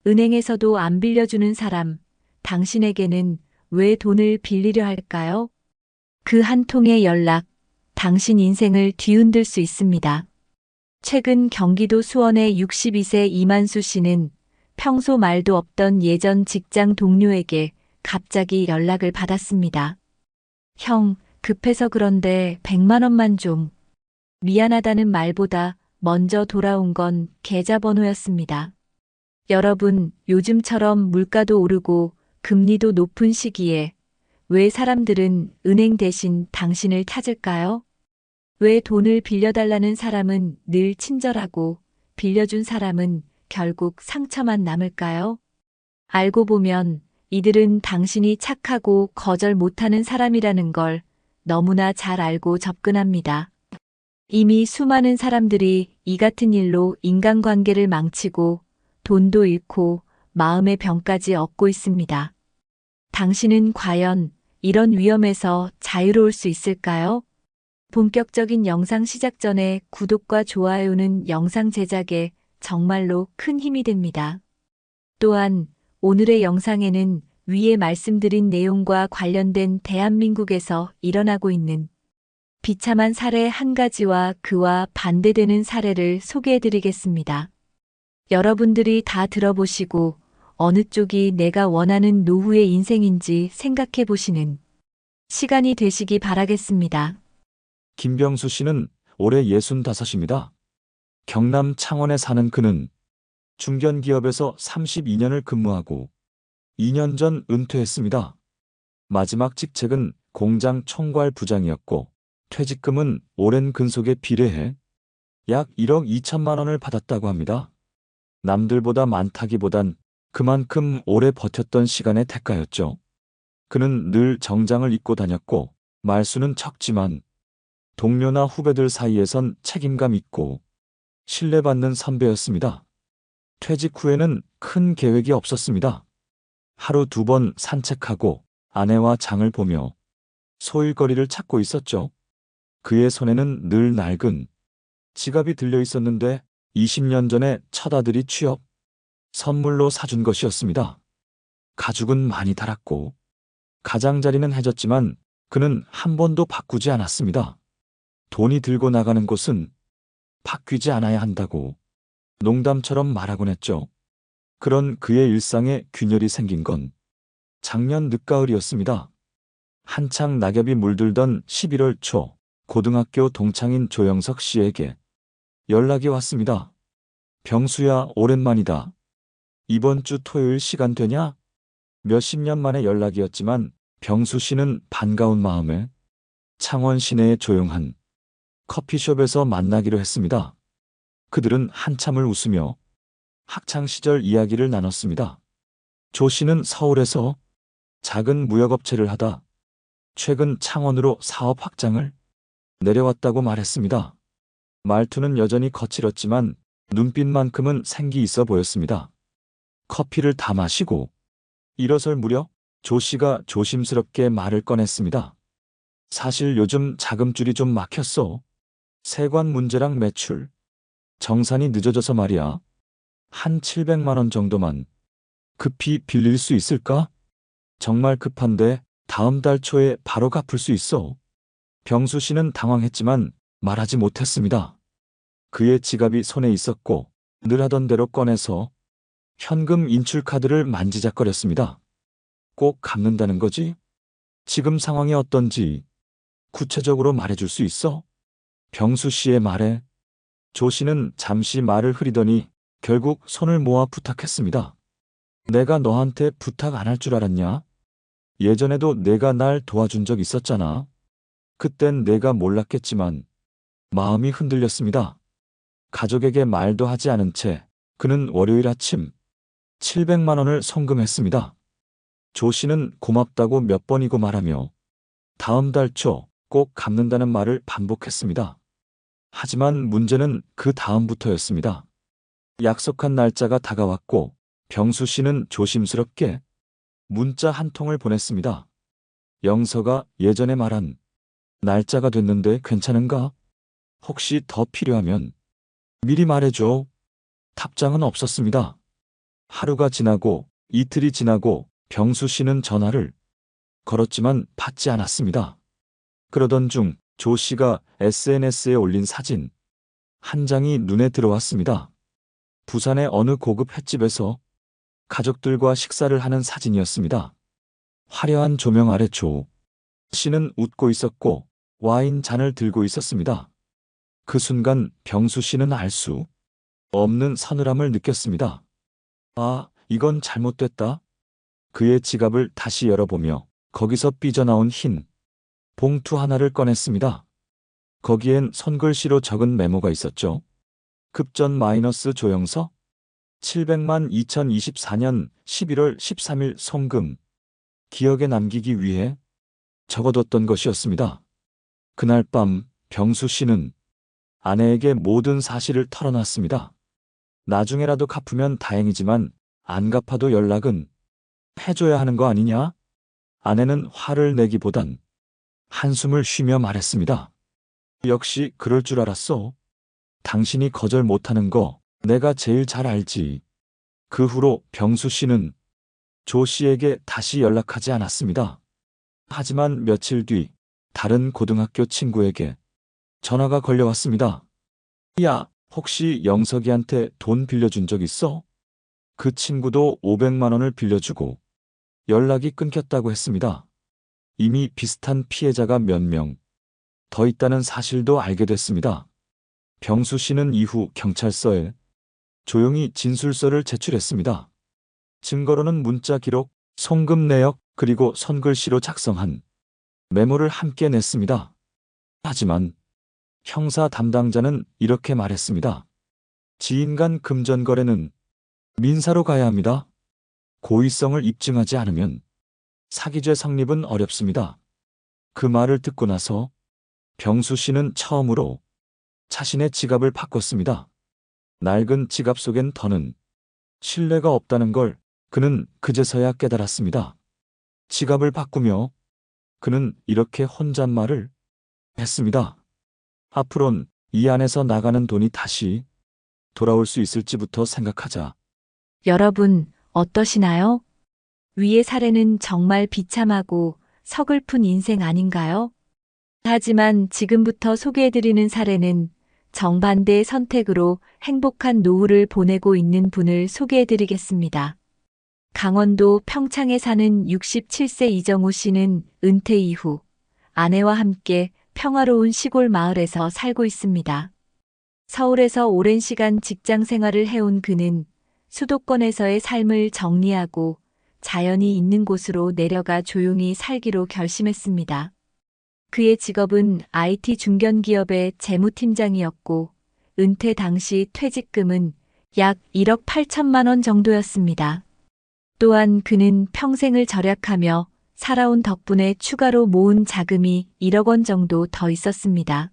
은행에서도 안 빌려주는 사람, 당신에게는 왜 돈을 빌리려 할까요? 그 한 통의 연락, 당신 인생을 뒤흔들 수 있습니다. 최근 경기도 수원의 62세 이만수 씨는 평소 말도 없던 예전 직장 동료에게 갑자기 연락을 받았습니다. 형, 급해서 그런데 100만 원만 좀. 미안하다는 말보다 먼저 돌아온 건 계좌번호였습니다. 여러분, 요즘처럼 물가도 오르고 금리도 높은 시기에 왜 사람들은 은행 대신 당신을 찾을까요? 왜 돈을 빌려달라는 사람은 늘 친절하고 빌려준 사람은 결국 상처만 남을까요? 알고 보면 이들은 당신이 착하고 거절 못하는 사람이라는 걸 너무나 잘 알고 접근합니다. 이미 수많은 사람들이 이 같은 일로 인간관계를 망치고 돈도 잃고 마음의 병까지 얻고 있습니다. 당신은 과연 이런 위험에서 자유로울 수 있을까요? 본격적인 영상 시작 전에 구독과 좋아요는 영상 제작에 정말로 큰 힘이 됩니다. 또한 오늘의 영상에는 위에 말씀드린 내용과 관련된 대한민국에서 일어나고 있는 비참한 사례 한 가지와 그와 반대되는 사례를 소개해드리겠습니다. 여러분들이 다 들어보시고 어느 쪽이 내가 원하는 노후의 인생인지 생각해 보시는 시간이 되시기 바라겠습니다. 김병수 씨는 올해 65입니다. 경남 창원에 사는 그는 중견기업에서 32년을 근무하고 2년 전 은퇴했습니다. 마지막 직책은 공장 총괄 부장이었고 퇴직금은 오랜 근속에 비례해 약 1억 2천만 원을 받았다고 합니다. 남들보다 많다기보단 그만큼 오래 버텼던 시간의 대가였죠. 그는 늘 정장을 입고 다녔고 말수는 적지만 동료나 후배들 사이에선 책임감 있고 신뢰받는 선배였습니다. 퇴직 후에는 큰 계획이 없었습니다. 하루 2번 산책하고 아내와 장을 보며 소일거리를 찾고 있었죠. 그의 손에는 늘 낡은 지갑이 들려 있었는데 20년 전에 첫 아들이 취업, 선물로 사준 것이었습니다. 가죽은 많이 닳았고 가장자리는 해졌지만 그는 한 번도 바꾸지 않았습니다. 돈이 들고 나가는 곳은 바뀌지 않아야 한다고 농담처럼 말하곤 했죠. 그런 그의 일상에 균열이 생긴 건 작년 늦가을이었습니다. 한창 낙엽이 물들던 11월 초 고등학교 동창인 조영석 씨에게 연락이 왔습니다. 병수야, 오랜만이다. 이번 주 토요일 시간 되냐? 몇십 년 만의 연락이었지만 병수 씨는 반가운 마음에 창원 시내의 조용한 커피숍에서 만나기로 했습니다. 그들은 한참을 웃으며 학창시절 이야기를 나눴습니다. 조 씨는 서울에서 작은 무역업체를 하다 최근 창원으로 사업 확장을 내려왔다고 말했습니다. 말투는 여전히 거칠었지만 눈빛만큼은 생기 있어 보였습니다. 커피를 다 마시고 일어설 무렵 조 씨가 조심스럽게 말을 꺼냈습니다. 사실 요즘 자금줄이 좀 막혔어. 세관 문제랑 매출, 정산이 늦어져서 말이야. 한 700만 원 정도만 급히 빌릴 수 있을까? 정말 급한데 다음 달 초에 바로 갚을 수 있어. 병수 씨는 당황했지만 말하지 못했습니다. 그의 지갑이 손에 있었고 늘 하던 대로 꺼내서 현금 인출카드를 만지작거렸습니다. 꼭 갚는다는 거지? 지금 상황이 어떤지 구체적으로 말해줄 수 있어? 병수 씨의 말에 조 씨는 잠시 말을 흐리더니 결국 손을 모아 부탁했습니다. 내가 너한테 부탁 안 할 줄 알았냐? 예전에도 내가 날 도와준 적 있었잖아. 그땐 내가 몰랐겠지만 마음이 흔들렸습니다. 가족에게 말도 하지 않은 채 그는 월요일 아침 700만 원을 송금했습니다. 조 씨는 고맙다고 몇 번이고 말하며 다음 달 초 꼭 갚는다는 말을 반복했습니다. 하지만 문제는 그 다음부터였습니다. 약속한 날짜가 다가왔고 병수 씨는 조심스럽게 문자 한 통을 보냈습니다. 영서가 예전에 말한 날짜가 됐는데 괜찮은가? 혹시 더 필요하면 미리 말해줘. 답장은 없었습니다. 하루가 지나고 이틀이 지나고 병수 씨는 전화를 걸었지만 받지 않았습니다. 그러던 중 조 씨가 SNS에 올린 사진 한 장이 눈에 들어왔습니다. 부산의 어느 고급 횟집에서 가족들과 식사를 하는 사진이었습니다. 화려한 조명 아래 조 씨는 웃고 있었고 와인 잔을 들고 있었습니다. 그 순간 병수 씨는 알 수 없는 서늘함을 느꼈습니다. 아, 이건 잘못됐다. 그의 지갑을 다시 열어보며 거기서 삐져나온 흰 봉투 하나를 꺼냈습니다. 거기엔 손글씨로 적은 메모가 있었죠. 급전 마이너스 조영서 700만 2024년 11월 13일 송금 기억에 남기기 위해 적어뒀던 것이었습니다. 그날 밤 병수 씨는 아내에게 모든 사실을 털어놨습니다. 나중에라도 갚으면 다행이지만 안 갚아도 연락은 해줘야 하는 거 아니냐? 아내는 화를 내기보단 한숨을 쉬며 말했습니다. 역시 그럴 줄 알았어. 당신이 거절 못하는 거 내가 제일 잘 알지. 그 후로 병수 씨는 조 씨에게 다시 연락하지 않았습니다. 하지만 며칠 뒤 다른 고등학교 친구에게 전화가 걸려왔습니다. 야, 혹시 영석이한테 돈 빌려준 적 있어? 그 친구도 500만 원을 빌려주고 연락이 끊겼다고 했습니다. 이미 비슷한 피해자가 몇 명 더 있다는 사실도 알게 됐습니다. 병수 씨는 이후 경찰서에 조용히 진술서를 제출했습니다. 증거로는 문자 기록, 송금 내역, 그리고 손글씨로 작성한 메모를 함께 냈습니다. 하지만 형사 담당자는 이렇게 말했습니다. 지인 간 금전 거래는 민사로 가야 합니다. 고의성을 입증하지 않으면 사기죄 성립은 어렵습니다. 그 말을 듣고 나서 병수 씨는 처음으로 자신의 지갑을 바꿨습니다. 낡은 지갑 속엔 더는 신뢰가 없다는 걸 그는 그제서야 깨달았습니다. 지갑을 바꾸며 그는 이렇게 혼잣말을 했습니다. 앞으론 이 안에서 나가는 돈이 다시 돌아올 수 있을지부터 생각하자. 여러분, 어떠시나요? 위의 사례는 정말 비참하고 서글픈 인생 아닌가요? 하지만 지금부터 소개해드리는 사례는 정반대의 선택으로 행복한 노후를 보내고 있는 분을 소개해드리겠습니다. 강원도 평창에 사는 67세 이정우 씨는 은퇴 이후 아내와 함께 평화로운 시골 마을에서 살고 있습니다. 서울에서 오랜 시간 직장 생활을 해온 그는 수도권에서의 삶을 정리하고 자연이 있는 곳으로 내려가 조용히 살기로 결심했습니다. 그의 직업은 IT 중견기업의 재무팀장이었고 은퇴 당시 퇴직금은 약 1억 8천만 원 정도였습니다. 또한 그는 평생을 절약하며 살아온 덕분에 추가로 모은 자금이 1억 원 정도 더 있었습니다.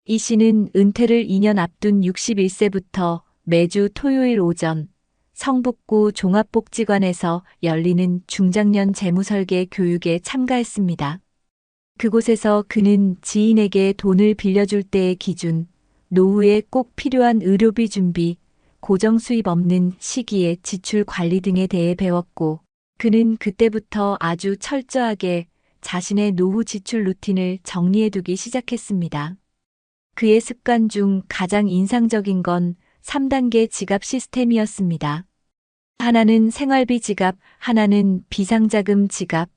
이 씨는 은퇴를 2년 앞둔 61세부터 매주 토요일 오전 성북구 종합복지관에서 열리는 중장년 재무설계 교육에 참가했습니다. 그곳에서 그는 지인에게 돈을 빌려줄 때의 기준, 노후에 꼭 필요한 의료비 준비, 고정 수입 없는 시기의 지출 관리 등에 대해 배웠고, 그는 그때부터 아주 철저하게 자신의 노후 지출 루틴을 정리해두기 시작했습니다. 그의 습관 중 가장 인상적인 건 3단계 지갑 시스템이었습니다. 하나는 생활비 지갑, 하나는 비상자금 지갑,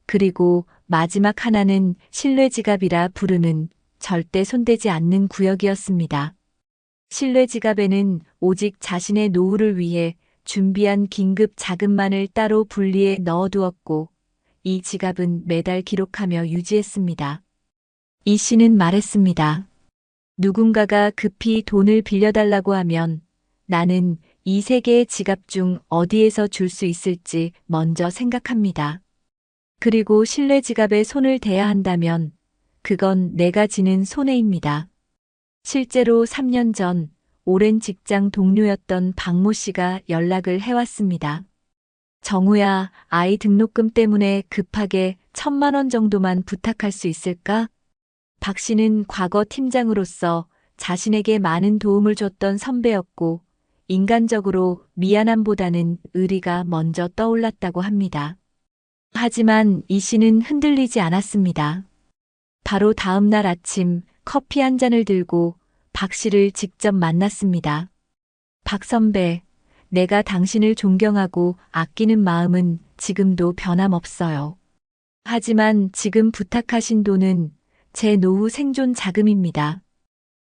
그리고 마지막 하나는 신뢰 지갑이라 부르는 절대 손대지 않는 구역이었습니다. 신뢰 지갑에는 오직 자신의 노후를 위해 준비한 긴급 자금만을 따로 분리해 넣어두었고, 이 지갑은 매달 기록하며 유지했습니다. 이 씨는 말했습니다. 누군가가 급히 돈을 빌려달라고 하면 나는 이 세 개의 지갑 중 어디에서 줄 수 있을지 먼저 생각합니다. 그리고 신뢰 지갑에 손을 대야 한다면 그건 내가 지는 손해입니다. 실제로 3년 전 오랜 직장 동료였던 박모 씨가 연락을 해왔습니다. 정우야, 아이 등록금 때문에 급하게 1,000만 원 정도만 부탁할 수 있을까? 박 씨는 과거 팀장으로서 자신에게 많은 도움을 줬던 선배였고 인간적으로 미안함보다는 의리가 먼저 떠올랐다고 합니다. 하지만 이 씨는 흔들리지 않았습니다. 바로 다음 날 아침 커피 한 잔을 들고 박 씨를 직접 만났습니다. 박 선배, 내가 당신을 존경하고 아끼는 마음은 지금도 변함없어요. 하지만 지금 부탁하신 돈은 제 노후 생존 자금입니다.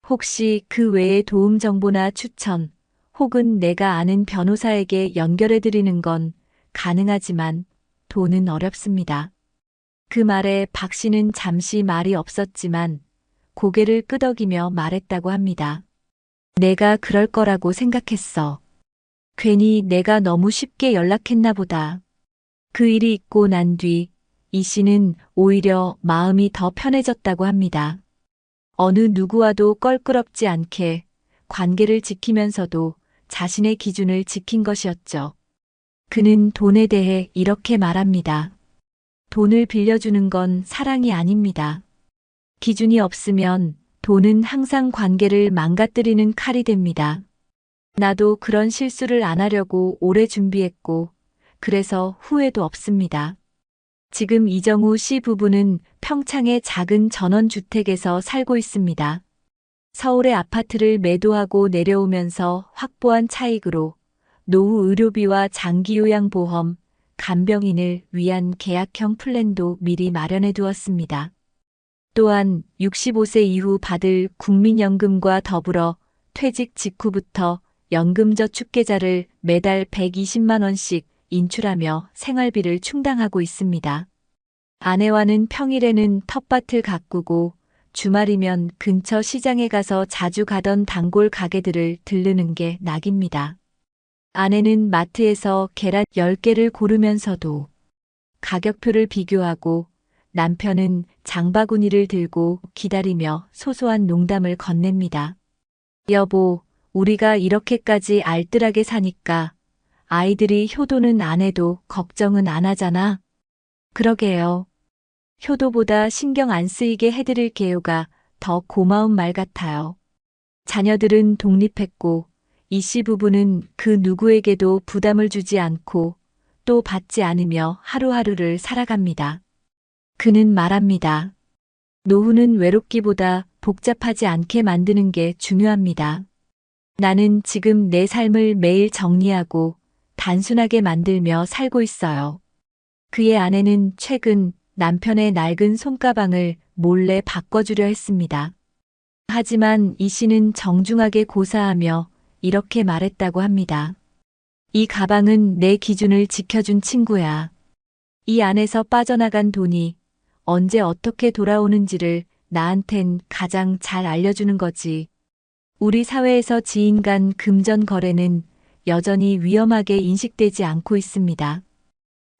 혹시 그 외에 도움 정보나 추천, 혹은 내가 아는 변호사에게 연결해 드리는 건 가능하지만 돈은 어렵습니다. 그 말에 박 씨는 잠시 말이 없었지만 고개를 끄덕이며 말했다고 합니다. 내가 그럴 거라고 생각했어. 괜히 내가 너무 쉽게 연락했나 보다. 그 일이 있고 난 뒤 이 씨는 오히려 마음이 더 편해졌다고 합니다. 어느 누구와도 껄끄럽지 않게 관계를 지키면서도 자신의 기준을 지킨 것이었죠. 그는 돈에 대해 이렇게 말합니다. 돈을 빌려주는 건 사랑이 아닙니다. 기준이 없으면 돈은 항상 관계를 망가뜨리는 칼이 됩니다. 나도 그런 실수를 안 하려고 오래 준비했고, 그래서 후회도 없습니다. 지금 이정우 씨 부부는 평창의 작은 전원주택에서 살고 있습니다. 서울의 아파트를 매도하고 내려오면서 확보한 차익으로 노후 의료비와 장기요양보험, 간병인을 위한 계약형 플랜도 미리 마련해 두었습니다. 또한 65세 이후 받을 국민연금과 더불어 퇴직 직후부터 연금저축계좌를 매달 120만 원씩 인출하며 생활비를 충당하고 있습니다. 아내와는 평일에는 텃밭을 가꾸고 주말이면 근처 시장에 가서 자주 가던 단골 가게들을 들르는 게 낙입니다. 아내는 마트에서 계란 10개를 고르면서도 가격표를 비교하고 남편은 장바구니를 들고 기다리며 소소한 농담을 건넵니다. 여보, 우리가 이렇게까지 알뜰하게 사니까 아이들이 효도는 안 해도 걱정은 안 하잖아. 그러게요. 효도보다 신경 안 쓰이게 해드릴게요가 더 고마운 말 같아요. 자녀들은 독립했고 이 씨 부부는 그 누구에게도 부담을 주지 않고 또 받지 않으며 하루하루를 살아갑니다. 그는 말합니다. 노후는 외롭기보다 복잡하지 않게 만드는 게 중요합니다. 나는 지금 내 삶을 매일 정리하고 단순하게 만들며 살고 있어요. 그의 아내는 최근 남편의 낡은 손가방을 몰래 바꿔주려 했습니다. 하지만 이 씨는 정중하게 고사하며 이렇게 말했다고 합니다. 이 가방은 내 기준을 지켜준 친구야. 이 안에서 빠져나간 돈이 언제 어떻게 돌아오는지를 나한텐 가장 잘 알려주는 거지. 우리 사회에서 지인 간 금전 거래는 여전히 위험하게 인식되지 않고 있습니다.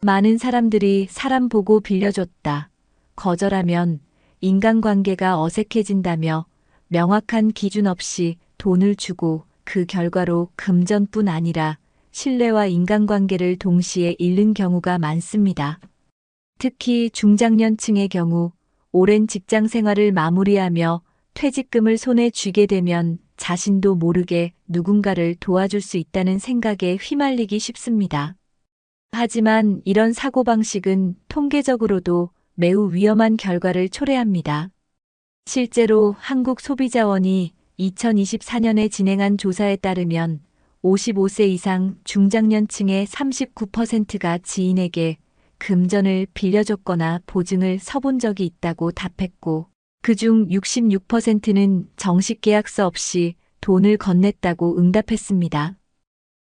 많은 사람들이 사람 보고 빌려줬다. 거절하면 인간관계가 어색해진다며 명확한 기준 없이 돈을 주고 그 결과로 금전뿐 아니라 신뢰와 인간관계를 동시에 잃는 경우가 많습니다. 특히 중장년층의 경우 오랜 직장 생활을 마무리하며 퇴직금을 손에 쥐게 되면 자신도 모르게 누군가를 도와줄 수 있다는 생각에 휘말리기 쉽습니다. 하지만 이런 사고방식은 통계적으로도 매우 위험한 결과를 초래합니다. 실제로 한국소비자원이 2024년에 진행한 조사에 따르면 55세 이상 중장년층의 39%가 지인에게 금전을 빌려줬거나 보증을 서본 적이 있다고 답했고, 그중 66%는 정식 계약서 없이 돈을 건넸다고 응답했습니다.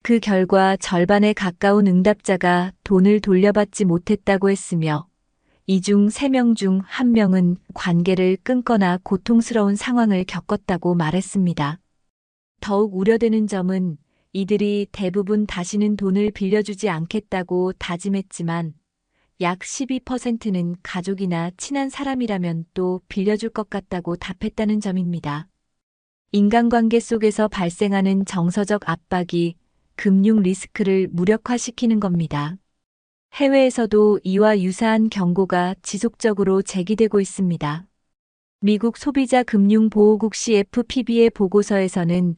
그 결과 절반에 가까운 응답자가 돈을 돌려받지 못했다고 했으며, 이 중 3명 중 1명은 관계를 끊거나 고통스러운 상황을 겪었다고 말했습니다. 더욱 우려되는 점은 이들이 대부분 다시는 돈을 빌려주지 않겠다고 다짐했지만 약 12%는 가족이나 친한 사람이라면 또 빌려줄 것 같다고 답했다는 점입니다. 인간관계 속에서 발생하는 정서적 압박이 금융 리스크를 무력화시키는 겁니다. 해외에서도 이와 유사한 경고가 지속적으로 제기되고 있습니다. 미국 소비자 금융보호국 CFPB의 보고서에서는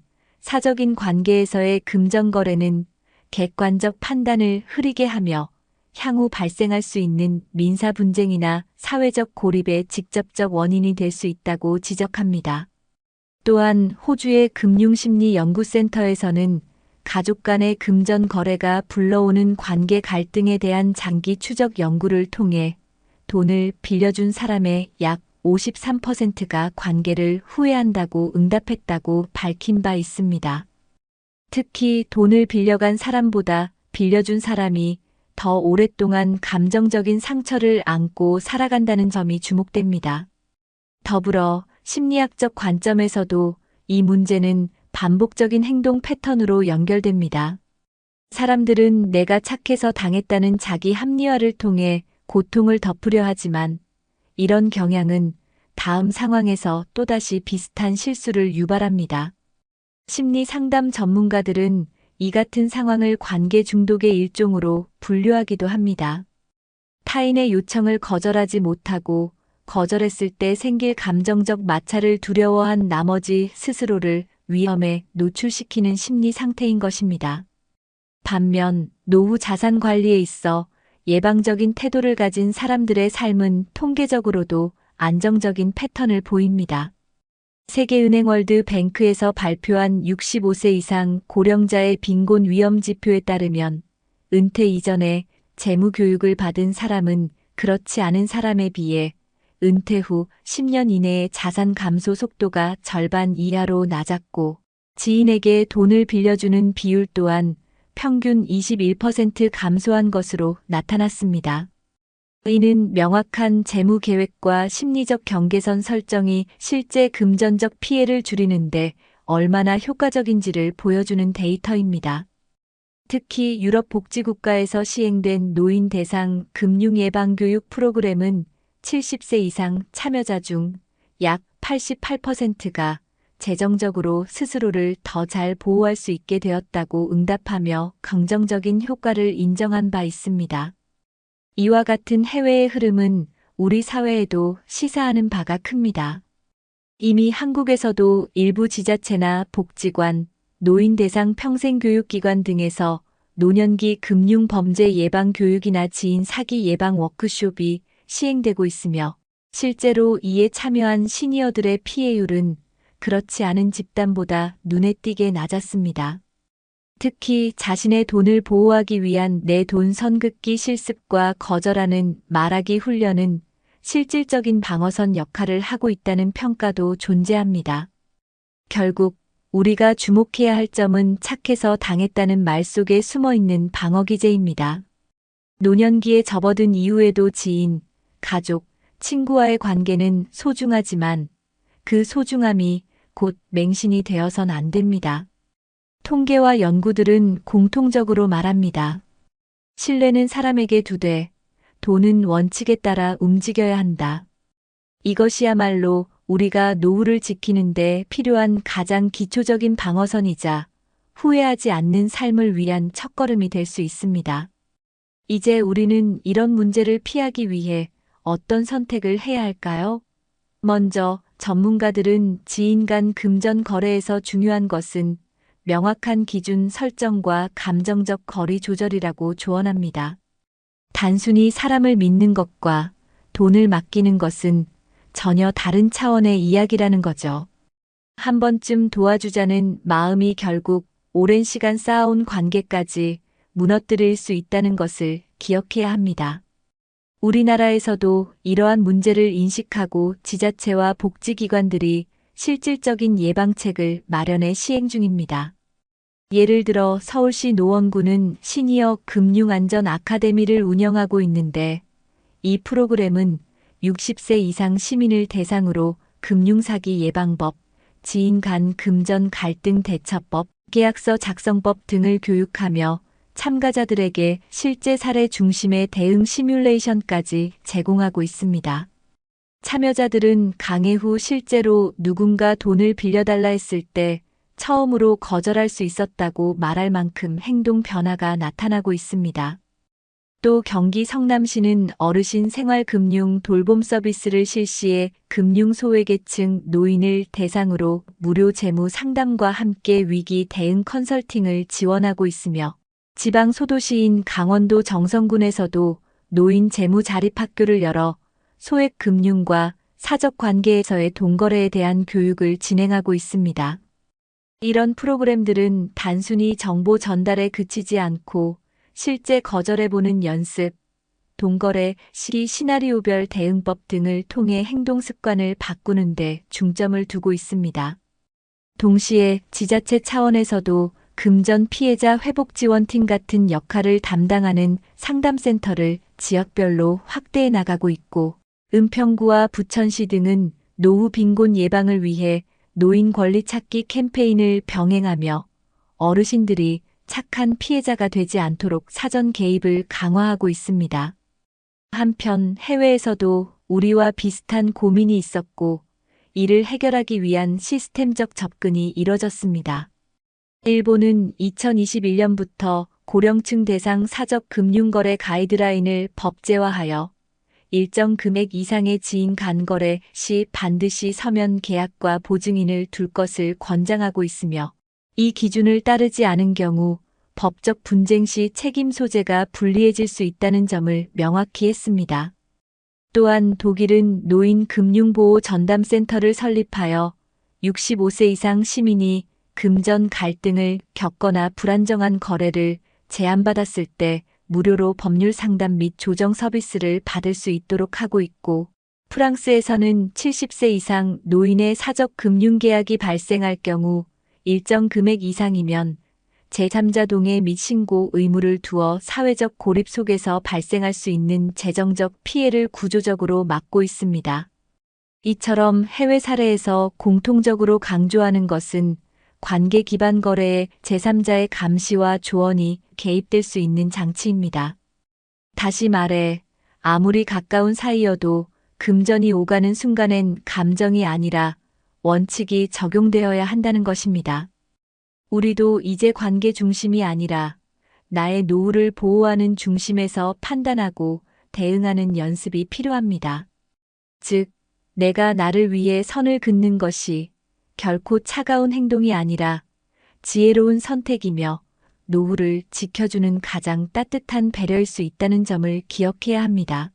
사적인 관계에서의 금전거래는 객관적 판단을 흐리게 하며 향후 발생할 수 있는 민사 분쟁이나 사회적 고립의 직접적 원인이 될 수 있다고 지적합니다. 또한 호주의 금융심리연구센터에서는 가족 간의 금전 거래가 불러오는 관계 갈등에 대한 장기 추적 연구를 통해 돈을 빌려준 사람의 약 53%가 관계를 후회한다고 응답했다고 밝힌 바 있습니다. 특히 돈을 빌려간 사람보다 빌려준 사람이 더 오랫동안 감정적인 상처를 안고 살아간다는 점이 주목됩니다. 더불어 심리학적 관점에서도 이 문제는 반복적인 행동 패턴으로 연결됩니다. 사람들은 내가 착해서 당했다는 자기 합리화를 통해 고통을 덮으려 하지만 이런 경향은 다음 상황에서 또다시 비슷한 실수를 유발합니다. 심리 상담 전문가들은 이 같은 상황을 관계 중독의 일종으로 분류하기도 합니다. 타인의 요청을 거절하지 못하고 거절했을 때 생길 감정적 마찰을 두려워한 나머지 스스로를 위험에 노출시키는 심리 상태인 것입니다. 반면 노후 자산 관리에 있어 예방적인 태도를 가진 사람들의 삶은 통계적으로도 안정적인 패턴을 보입니다. 세계은행 월드뱅크에서 발표한 65세 이상 고령자의 빈곤 위험 지표에 따르면 은퇴 이전에 재무 교육을 받은 사람은 그렇지 않은 사람에 비해 은퇴 후 10년 이내의 자산 감소 속도가 절반 이하로 낮았고 지인에게 돈을 빌려주는 비율 또한 평균 21% 감소한 것으로 나타났습니다. 이는 명확한 재무 계획과 심리적 경계선 설정이 실제 금전적 피해를 줄이는데 얼마나 효과적인지를 보여주는 데이터입니다. 특히 유럽 복지국가에서 시행된 노인 대상 금융 예방 교육 프로그램은 70세 이상 참여자 중 약 88%가 재정적으로 스스로를 더 잘 보호할 수 있게 되었다고 응답하며 긍정적인 효과를 인정한 바 있습니다. 이와 같은 해외의 흐름은 우리 사회에도 시사하는 바가 큽니다. 이미 한국에서도 일부 지자체나 복지관, 노인 대상 평생교육기관 등에서 노년기 금융범죄 예방 교육이나 지인 사기 예방 워크숍이 시행되고 있으며 실제로 이에 참여한 시니어들의 피해율은 그렇지 않은 집단보다 눈에 띄게 낮았습니다. 특히 자신의 돈을 보호하기 위한 내 돈 선긋기 실습과 거절하는 말하기 훈련은 실질적인 방어선 역할을 하고 있다는 평가도 존재합니다. 결국 우리가 주목해야 할 점은 착해서 당했다는 말 속에 숨어있는 방어기제입니다. 노년기에 접어든 이후에도 지인, 가족, 친구와의 관계는 소중하지만 그 소중함이 곧 맹신이 되어선 안 됩니다. 통계와 연구들은 공통적으로 말합니다. 신뢰는 사람에게 두되 돈은 원칙에 따라 움직여야 한다. 이것이야말로 우리가 노후를 지키는데 필요한 가장 기초적인 방어선이자 후회하지 않는 삶을 위한 첫걸음이 될 수 있습니다. 이제 우리는 이런 문제를 피하기 위해 어떤 선택을 해야 할까요? 먼저 전문가들은 지인 간 금전 거래에서 중요한 것은 명확한 기준 설정과 감정적 거리 조절이라고 조언합니다. 단순히 사람을 믿는 것과 돈을 맡기는 것은 전혀 다른 차원의 이야기라는 거죠. 한 번쯤 도와주자는 마음이 결국 오랜 시간 쌓아온 관계까지 무너뜨릴 수 있다는 것을 기억해야 합니다. 우리나라에서도 이러한 문제를 인식하고 지자체와 복지기관들이 실질적인 예방책을 마련해 시행 중입니다. 예를 들어 서울시 노원구는 시니어 금융안전 아카데미를 운영하고 있는데 이 프로그램은 60세 이상 시민을 대상으로 금융사기 예방법, 지인 간 금전 갈등 대처법, 계약서 작성법 등을 교육하며 참가자들에게 실제 사례 중심의 대응 시뮬레이션까지 제공하고 있습니다. 참여자들은 강의 후 실제로 누군가 돈을 빌려달라 했을 때 처음으로 거절할 수 있었다고 말할 만큼 행동 변화가 나타나고 있습니다. 또 경기 성남시는 어르신 생활금융 돌봄 서비스를 실시해 금융소외계층 노인을 대상으로 무료 재무 상담과 함께 위기 대응 컨설팅을 지원하고 있으며 지방 소도시인 강원도 정선군에서도 노인 재무 자립 학교를 열어 소액 금융과 사적 관계에서의 돈거래에 대한 교육을 진행하고 있습니다. 이런 프로그램들은 단순히 정보 전달에 그치지 않고 실제 거절해보는 연습, 돈거래 시기 시나리오별 대응법 등을 통해 행동 습관을 바꾸는 데 중점을 두고 있습니다. 동시에 지자체 차원에서도 금전 피해자 회복 지원팀 같은 역할을 담당하는 상담센터를 지역별로 확대해 나가고 있고, 은평구와 부천시 등은 노후 빈곤 예방을 위해 노인 권리 찾기 캠페인을 병행하며 어르신들이 착한 피해자가 되지 않도록 사전 개입을 강화하고 있습니다. 한편 해외에서도 우리와 비슷한 고민이 있었고 이를 해결하기 위한 시스템적 접근이 이뤄졌습니다. 일본은 2021년부터 고령층 대상 사적 금융거래 가이드라인을 법제화하여 일정 금액 이상의 지인 간 거래 시 반드시 서면 계약과 보증인을 둘 것을 권장하고 있으며 이 기준을 따르지 않은 경우 법적 분쟁 시 책임 소재가 불리해질 수 있다는 점을 명확히 했습니다. 또한 독일은 노인 금융보호 전담센터를 설립하여 65세 이상 시민이 금전 갈등을 겪거나 불안정한 거래를 제안받았을 때 무료로 법률 상담 및 조정 서비스를 받을 수 있도록 하고 있고, 프랑스에서는 70세 이상 노인의 사적 금융계약이 발생할 경우 일정 금액 이상이면 제3자 동의 및 신고 의무를 두어 사회적 고립 속에서 발생할 수 있는 재정적 피해를 구조적으로 막고 있습니다. 이처럼 해외 사례에서 공통적으로 강조하는 것은 관계 기반 거래에 제3자의 감시와 조언이 개입될 수 있는 장치입니다. 다시 말해, 아무리 가까운 사이여도 금전이 오가는 순간엔 감정이 아니라 원칙이 적용되어야 한다는 것입니다. 우리도 이제 관계 중심이 아니라 나의 노후를 보호하는 중심에서 판단하고 대응하는 연습이 필요합니다. 즉, 내가 나를 위해 선을 긋는 것이 결코 차가운 행동이 아니라 지혜로운 선택이며 노후를 지켜주는 가장 따뜻한 배려일 수 있다는 점을 기억해야 합니다.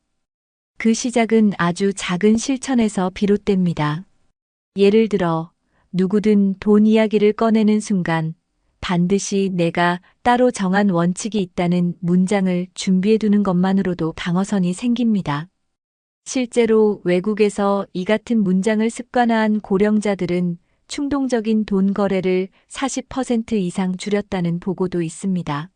그 시작은 아주 작은 실천에서 비롯됩니다. 예를 들어, 누구든 돈 이야기를 꺼내는 순간 반드시 내가 따로 정한 원칙이 있다는 문장을 준비해 두는 것만으로도 방어선이 생깁니다. 실제로 외국에서 이 같은 문장을 습관화한 고령자들은 충동적인 돈 거래를 40% 이상 줄였다는 보고도 있습니다.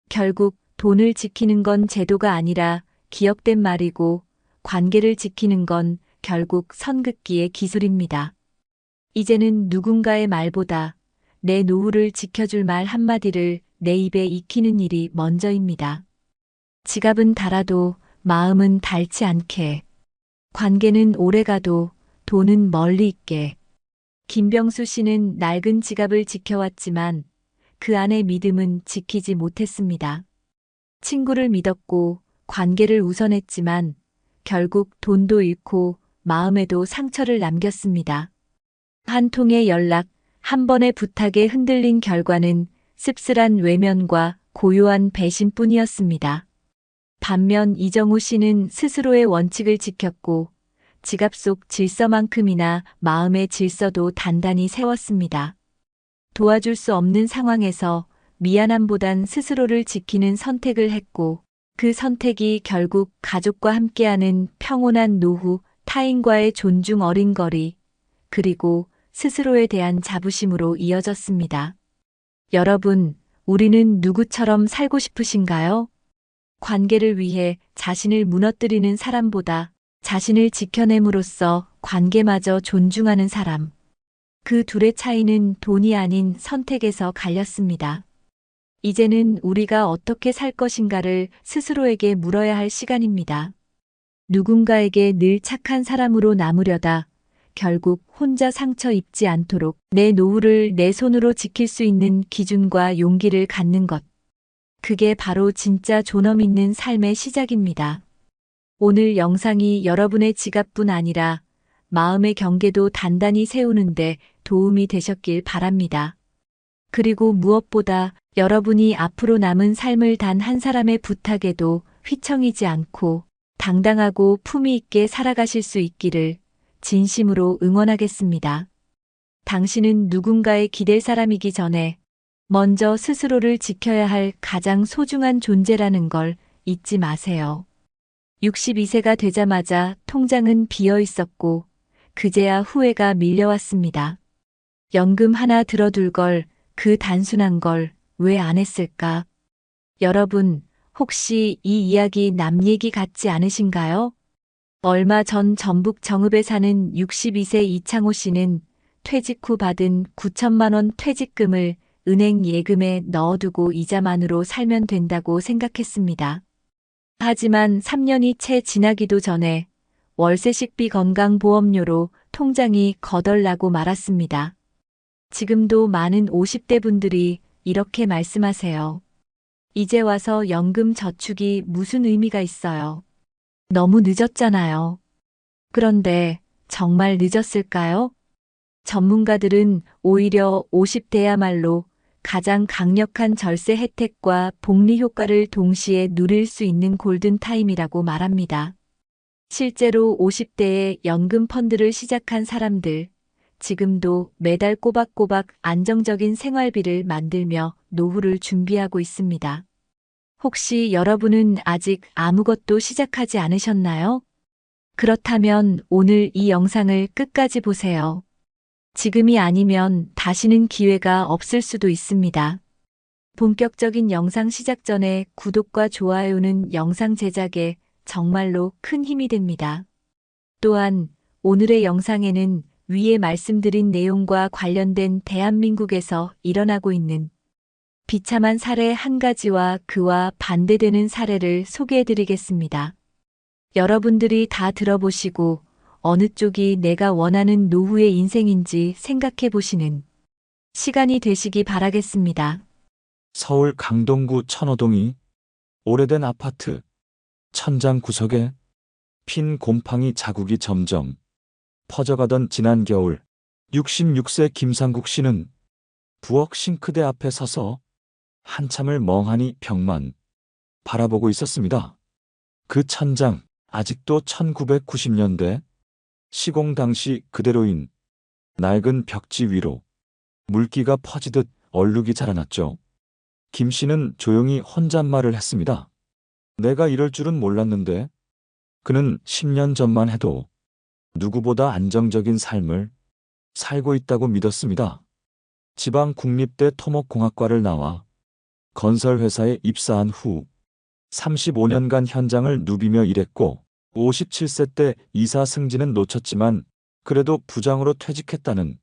결국 돈을 지키는 건 제도가 아니라 기억된 말이고, 관계를 지키는 건 결국 선긋기의 기술입니다. 이제는 누군가의 말보다 내 노후를 지켜줄 말 한마디를 내 입에 익히는 일이 먼저입니다. 지갑은 달아도 마음은 닳지 않게. 관계는 오래가도 돈은 멀리 있게. 김병수 씨는 낡은 지갑을 지켜왔지만 그 안의 믿음은 지키지 못했습니다. 친구를 믿었고 관계를 우선했지만 결국 돈도 잃고 마음에도 상처를 남겼습니다. 한 통의 연락, 한 번의 부탁에 흔들린 결과는 씁쓸한 외면과 고요한 배신뿐이었습니다. 반면 이정우 씨는 스스로의 원칙을 지켰고 지갑 속 질서만큼이나 마음의 질서도 단단히 세웠습니다. 도와줄 수 없는 상황에서 미안함보단 스스로를 지키는 선택을 했고, 그 선택이 결국 가족과 함께하는 평온한 노후, 타인과의 존중 어린 거리, 그리고 스스로에 대한 자부심으로 이어졌습니다. 여러분, 우리는 누구처럼 살고 싶으신가요? 관계를 위해 자신을 무너뜨리는 사람보다 자신을 지켜냄으로써 관계마저 존중하는 사람. 그 둘의 차이는 돈이 아닌 선택에서 갈렸습니다. 이제는 우리가 어떻게 살 것인가를 스스로에게 물어야 할 시간입니다. 누군가에게 늘 착한 사람으로 남으려다 결국 혼자 상처 입지 않도록 내 노후를 내 손으로 지킬 수 있는 기준과 용기를 갖는 것. 그게 바로 진짜 존엄 있는 삶의 시작입니다. 오늘 영상이 여러분의 지갑뿐 아니라 마음의 경계도 단단히 세우는데 도움이 되셨길 바랍니다. 그리고 무엇보다 여러분이 앞으로 남은 삶을 단 한 사람의 부탁에도 휘청이지 않고 당당하고 품위 있게 살아가실 수 있기를 진심으로 응원하겠습니다. 당신은 누군가의 기댈 사람이기 전에 먼저 스스로를 지켜야 할 가장 소중한 존재라는 걸 잊지 마세요. 62세가 되자마자 통장은 비어 있었고 그제야 후회가 밀려왔습니다. 연금 하나 들어둘 걸, 그 단순한 걸 왜 안 했을까? 여러분, 혹시 이 이야기 남 얘기 같지 않으신가요? 얼마 전 전북 정읍에 사는 62세 이창호 씨는 퇴직 후 받은 9천만 원 퇴직금을 은행 예금에 넣어두고 이자만으로 살면 된다고 생각했습니다. 하지만 3년이 채 지나기도 전에 월세 식비 건강보험료로 통장이 거덜나고 말았습니다. 지금도 많은 50대 분들이 이렇게 말씀하세요. 이제 와서 연금 저축이 무슨 의미가 있어요? 너무 늦었잖아요. 그런데 정말 늦었을까요? 전문가들은 오히려 50대야말로 가장 강력한 절세 혜택과 복리 효과를 동시에 누릴 수 있는 골든타임이라고 말합니다. 실제로 50대에 연금 펀드를 시작한 사람들, 지금도 매달 꼬박꼬박 안정적인 생활비를 만들며 노후를 준비하고 있습니다. 혹시 여러분은 아직 아무것도 시작하지 않으셨나요? 그렇다면 오늘 이 영상을 끝까지 보세요. 지금이 아니면 다시는 기회가 없을 수도 있습니다. 본격적인 영상 시작 전에 구독과 좋아요는 영상 제작에 정말로 큰 힘이 됩니다. 또한 오늘의 영상에는 위에 말씀드린 내용과 관련된 대한민국에서 일어나고 있는 비참한 사례 한 가지와 그와 반대되는 사례를 소개해드리겠습니다. 여러분들이 다 들어보시고 어느 쪽이 내가 원하는 노후의 인생인지 생각해 보시는 시간이 되시기 바라겠습니다. 서울 강동구 천호동이 오래된 아파트 천장 구석에 핀 곰팡이 자국이 점점 퍼져가던 지난 겨울 66세 김상국 씨는 부엌 싱크대 앞에 서서 한참을 멍하니 벽만 바라보고 있었습니다. 그 천장 아직도 1990년대 시공 당시 그대로인 낡은 벽지 위로 물기가 퍼지듯 얼룩이 자라났죠. 김 씨는 조용히 혼잣말을 했습니다. 내가 이럴 줄은 몰랐는데. 그는 10년 전만 해도 누구보다 안정적인 삶을 살고 있다고 믿었습니다. 지방 국립대 토목공학과를 나와 건설회사에 입사한 후 35년간 현장을 누비며 일했고 57세 때 이사 승진은 놓쳤지만 그래도 부장으로 퇴직했다는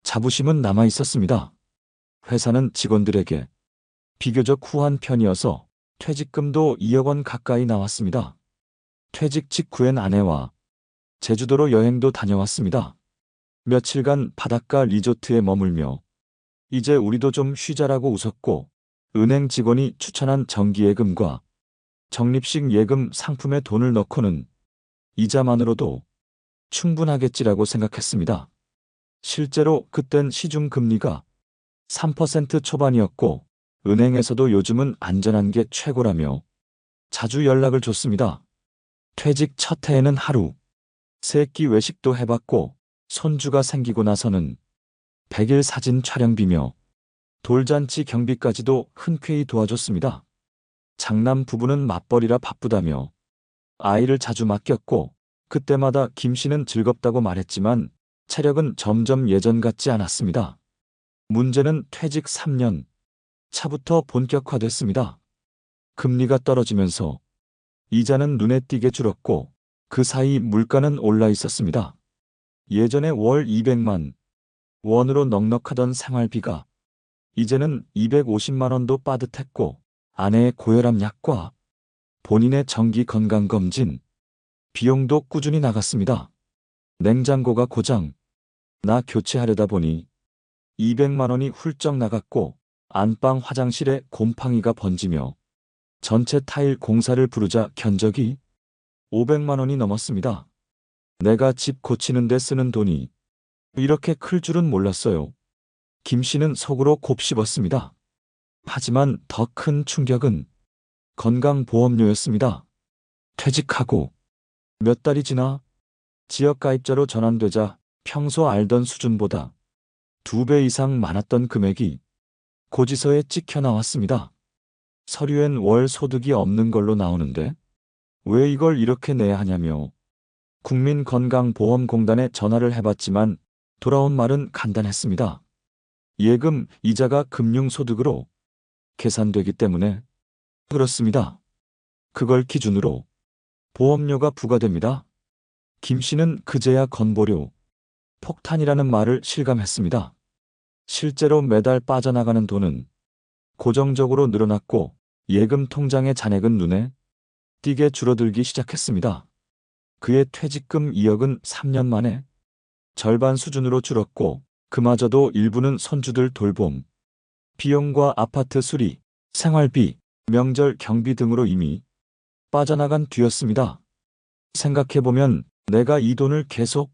자부심은 남아 있었습니다. 회사는 직원들에게 비교적 후한 편이어서 퇴직금도 2억 원 가까이 나왔습니다. 퇴직 직후엔 아내와 제주도로 여행도 다녀왔습니다. 며칠간 바닷가 리조트에 머물며 이제 우리도 좀 쉬자라고 웃었고 은행 직원이 추천한 정기예금과 적립식 예금 상품에 돈을 넣고는 이자만으로도 충분하겠지라고 생각했습니다. 실제로 그땐 시중금리가 3% 초반이었고 은행에서도 요즘은 안전한 게 최고라며 자주 연락을 줬습니다. 퇴직 첫 해에는 하루 세끼 외식도 해봤고 손주가 생기고 나서는 100일 사진 촬영비며 돌잔치 경비까지도 흔쾌히 도와줬습니다. 장남 부부는 맞벌이라 바쁘다며 아이를 자주 맡겼고 그때마다 김 씨는 즐겁다고 말했지만 체력은 점점 예전 같지 않았습니다. 문제는 퇴직 3년 차부터 본격화됐습니다. 금리가 떨어지면서 이자는 눈에 띄게 줄었고 그 사이 물가는 올라 있었습니다. 예전에 월 200만 원으로 넉넉하던 생활비가 이제는 250만 원도 빠듯했고 아내의 고혈압 약과 본인의 정기 건강검진 비용도 꾸준히 나갔습니다. 냉장고가 고장 나 교체하려다 보니 200만 원이 훌쩍 나갔고 안방 화장실에 곰팡이가 번지며 전체 타일 공사를 부르자 견적이 500만 원이 넘었습니다. 내가 집 고치는 데 쓰는 돈이 이렇게 클 줄은 몰랐어요. 김 씨는 속으로 곱씹었습니다. 하지만 더 큰 충격은 건강보험료였습니다. 퇴직하고 몇 달이 지나 지역가입자로 전환되자 평소 알던 수준보다 2배 이상 많았던 금액이 고지서에 찍혀 나왔습니다. 서류엔 월 소득이 없는 걸로 나오는데 왜 이걸 이렇게 내야 하냐며 국민건강보험공단에 전화를 해봤지만 돌아온 말은 간단했습니다. 예금, 이자가 금융소득으로 계산되기 때문에 그렇습니다. 그걸 기준으로 보험료가 부과됩니다. 김 씨는 그제야 건보료, 폭탄이라는 말을 실감했습니다. 실제로 매달 빠져나가는 돈은 고정적으로 늘어났고 예금 통장의 잔액은 눈에 띄게 줄어들기 시작했습니다. 그의 퇴직금 2억은 3년 만에 절반 수준으로 줄었고 그마저도 일부는 손주들 돌봄, 비용과 아파트 수리, 생활비, 명절 경비 등으로 이미 빠져나간 뒤였습니다. 생각해보면 내가 이 돈을 계속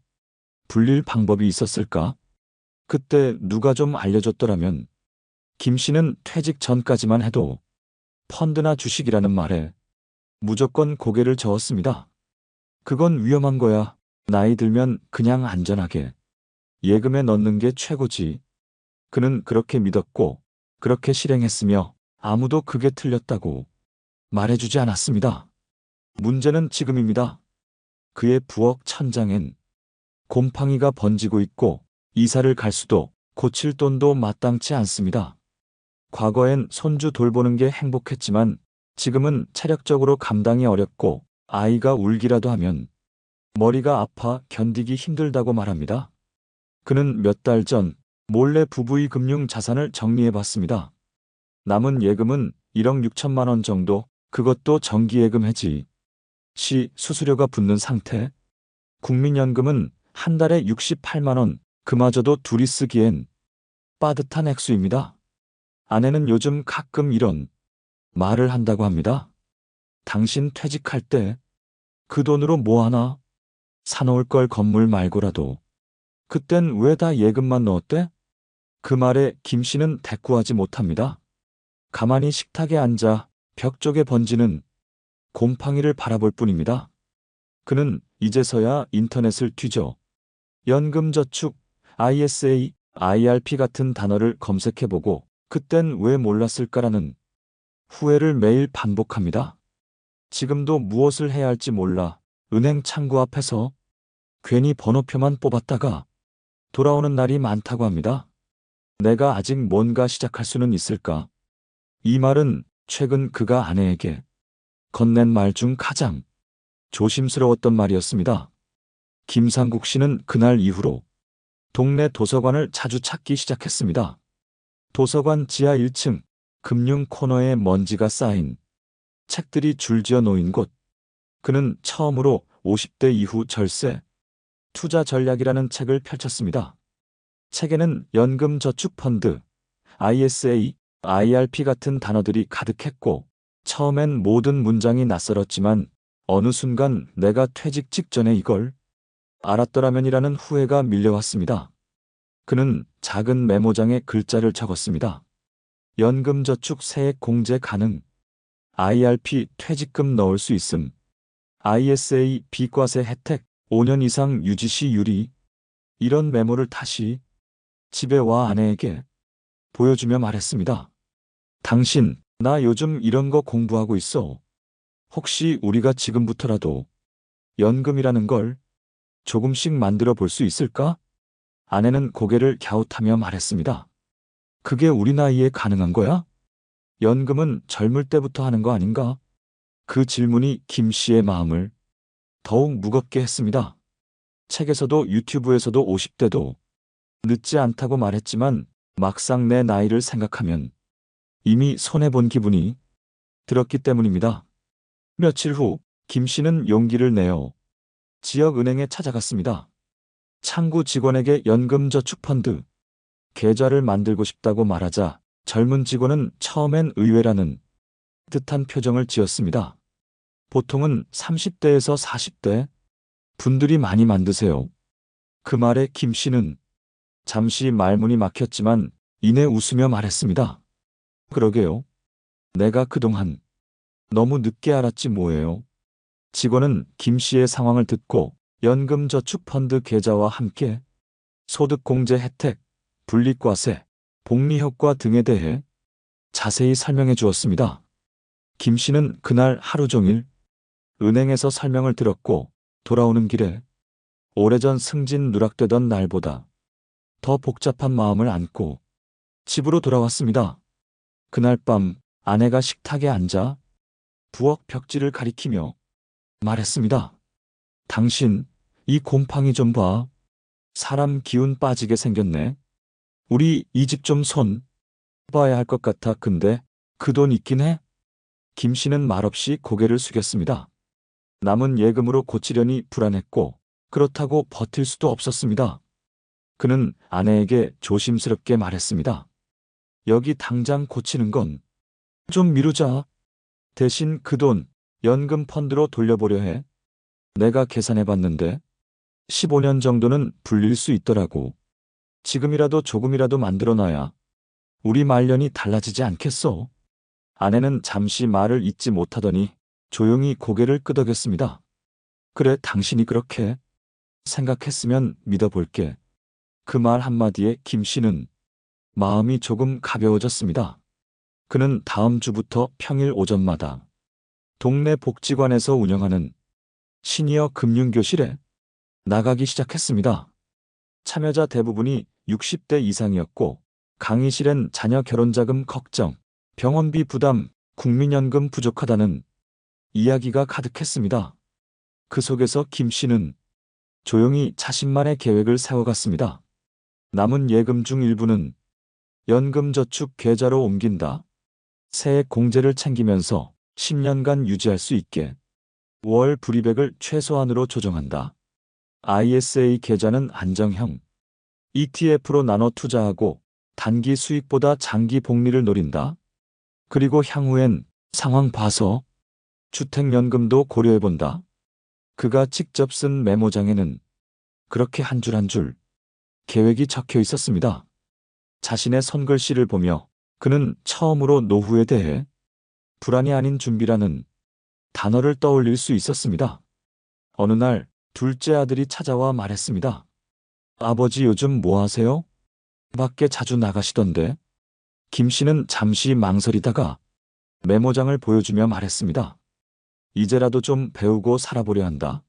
불릴 방법이 있었을까? 그때 누가 좀 알려줬더라면 김 씨는 퇴직 전까지만 해도 펀드나 주식이라는 말에 무조건 고개를 저었습니다. 그건 위험한 거야. 나이 들면 그냥 안전하게 예금에 넣는 게 최고지. 그는 그렇게 믿었고 그렇게 실행했으며 아무도 그게 틀렸다고 말해주지 않았습니다. 문제는 지금입니다. 그의 부엌 천장엔 곰팡이가 번지고 있고 이사를 갈 수도 고칠 돈도 마땅치 않습니다. 과거엔 손주 돌보는 게 행복했지만 지금은 체력적으로 감당이 어렵고 아이가 울기라도 하면 머리가 아파 견디기 힘들다고 말합니다. 그는 몇 달 전 몰래 부부의 금융 자산을 정리해봤습니다. 남은 예금은 1억 6천만 원 정도, 그것도 정기예금 해지 시 수수료가 붙는 상태. 국민연금은 한 달에 68만 원, 그마저도 둘이 쓰기엔 빠듯한 액수입니다. 아내는 요즘 가끔 이런 말을 한다고 합니다. 당신 퇴직할 때 그 돈으로 뭐 하나? 사놓을 걸 건물 말고라도. 그땐 왜 다 예금만 넣었대? 그 말에 김 씨는 대꾸하지 못합니다. 가만히 식탁에 앉아 벽 쪽에 번지는 곰팡이를 바라볼 뿐입니다. 그는 이제서야 인터넷을 뒤져 연금저축, ISA, IRP 같은 단어를 검색해보고 그땐 왜 몰랐을까라는 후회를 매일 반복합니다. 지금도 무엇을 해야 할지 몰라 은행 창구 앞에서 괜히 번호표만 뽑았다가 돌아오는 날이 많다고 합니다. 내가 아직 뭔가 시작할 수는 있을까? 이 말은 최근 그가 아내에게 건넨 말 중 가장 조심스러웠던 말이었습니다. 김상국 씨는 그날 이후로 동네 도서관을 자주 찾기 시작했습니다. 도서관 지하 1층 금융 코너에 먼지가 쌓인 책들이 줄지어 놓인 곳. 그는 처음으로 50대 이후 절세, 투자 전략이라는 책을 펼쳤습니다. 책에는 연금저축펀드, ISA, IRP 같은 단어들이 가득했고 처음엔 모든 문장이 낯설었지만 어느 순간 내가 퇴직 직전에 이걸 알았더라면이라는 후회가 밀려왔습니다. 그는 작은 메모장에 글자를 적었습니다. 연금저축 세액 공제 가능, IRP 퇴직금 넣을 수 있음, ISA 비과세 혜택 5년 이상 유지시 유리. 이런 메모를 다시 집에 와 아내에게 보여주며 말했습니다. 당신, 나 요즘 이런 거 공부하고 있어. 혹시 우리가 지금부터라도 연금이라는 걸 조금씩 만들어 볼 수 있을까? 아내는 고개를 갸웃하며 말했습니다. 그게 우리 나이에 가능한 거야? 연금은 젊을 때부터 하는 거 아닌가? 그 질문이 김 씨의 마음을 더욱 무겁게 했습니다. 책에서도 유튜브에서도 50대도 늦지 않다고 말했지만 막상 내 나이를 생각하면 이미 손해본 기분이 들었기 때문입니다. 며칠 후 김 씨는 용기를 내어 지역은행에 찾아갔습니다. 창구 직원에게 연금저축펀드 계좌를 만들고 싶다고 말하자 젊은 직원은 처음엔 의외라는 듯한 표정을 지었습니다. 보통은 30대에서 40대 분들이 많이 만드세요. 그 말에 김 씨는 잠시 말문이 막혔지만 이내 웃으며 말했습니다. 그러게요. 내가 그동안 너무 늦게 알았지 뭐예요. 직원은 김 씨의 상황을 듣고 연금저축펀드 계좌와 함께 소득공제 혜택, 분리과세, 복리효과 등에 대해 자세히 설명해 주었습니다. 김 씨는 그날 하루 종일 은행에서 설명을 들었고 돌아오는 길에 오래전 승진 누락되던 날보다 더 복잡한 마음을 안고 집으로 돌아왔습니다. 그날 밤 아내가 식탁에 앉아 부엌 벽지를 가리키며 말했습니다. 당신, 이 곰팡이 좀 봐. 사람 기운 빠지게 생겼네. 우리 이 집 좀 손 봐야 할 것 같아. 근데 그 돈 있긴 해? 김 씨는 말없이 고개를 숙였습니다. 남은 예금으로 고치려니 불안했고 그렇다고 버틸 수도 없었습니다. 그는 아내에게 조심스럽게 말했습니다. 여기 당장 고치는 건 좀 미루자. 대신 그 돈 연금 펀드로 돌려보려 해. 내가 계산해봤는데 15년 정도는 불릴 수 있더라고. 지금이라도 조금이라도 만들어놔야 우리 말년이 달라지지 않겠어. 아내는 잠시 말을 잇지 못하더니 조용히 고개를 끄덕였습니다. 그래, 당신이 그렇게 생각했으면 믿어볼게. 그 말 한마디에 김 씨는 마음이 조금 가벼워졌습니다. 그는 다음 주부터 평일 오전마다 동네 복지관에서 운영하는 시니어 금융교실에 나가기 시작했습니다. 참여자 대부분이 60대 이상이었고 강의실엔 자녀 결혼자금 걱정, 병원비 부담, 국민연금 부족하다는 이야기가 가득했습니다. 그 속에서 김 씨는 조용히 자신만의 계획을 세워갔습니다. 남은 예금 중 일부는 연금저축 계좌로 옮긴다. 세액 공제를 챙기면서 10년간 유지할 수 있게 월 불이백을 최소한으로 조정한다. ISA 계좌는 안정형, ETF로 나눠 투자하고 단기 수익보다 장기 복리를 노린다. 그리고 향후엔 상황 봐서 주택연금도 고려해본다. 그가 직접 쓴 메모장에는 그렇게 한 줄 한 줄 계획이 적혀 있었습니다. 자신의 손글씨를 보며 그는 처음으로 노후에 대해 불안이 아닌 준비라는 단어를 떠올릴 수 있었습니다. 어느 날 둘째 아들이 찾아와 말했습니다. 아버지, 요즘 뭐 하세요? 밖에 자주 나가시던데. 김 씨는 잠시 망설이다가 메모장을 보여주며 말했습니다. 이제라도 좀 배우고 살아보려 한다.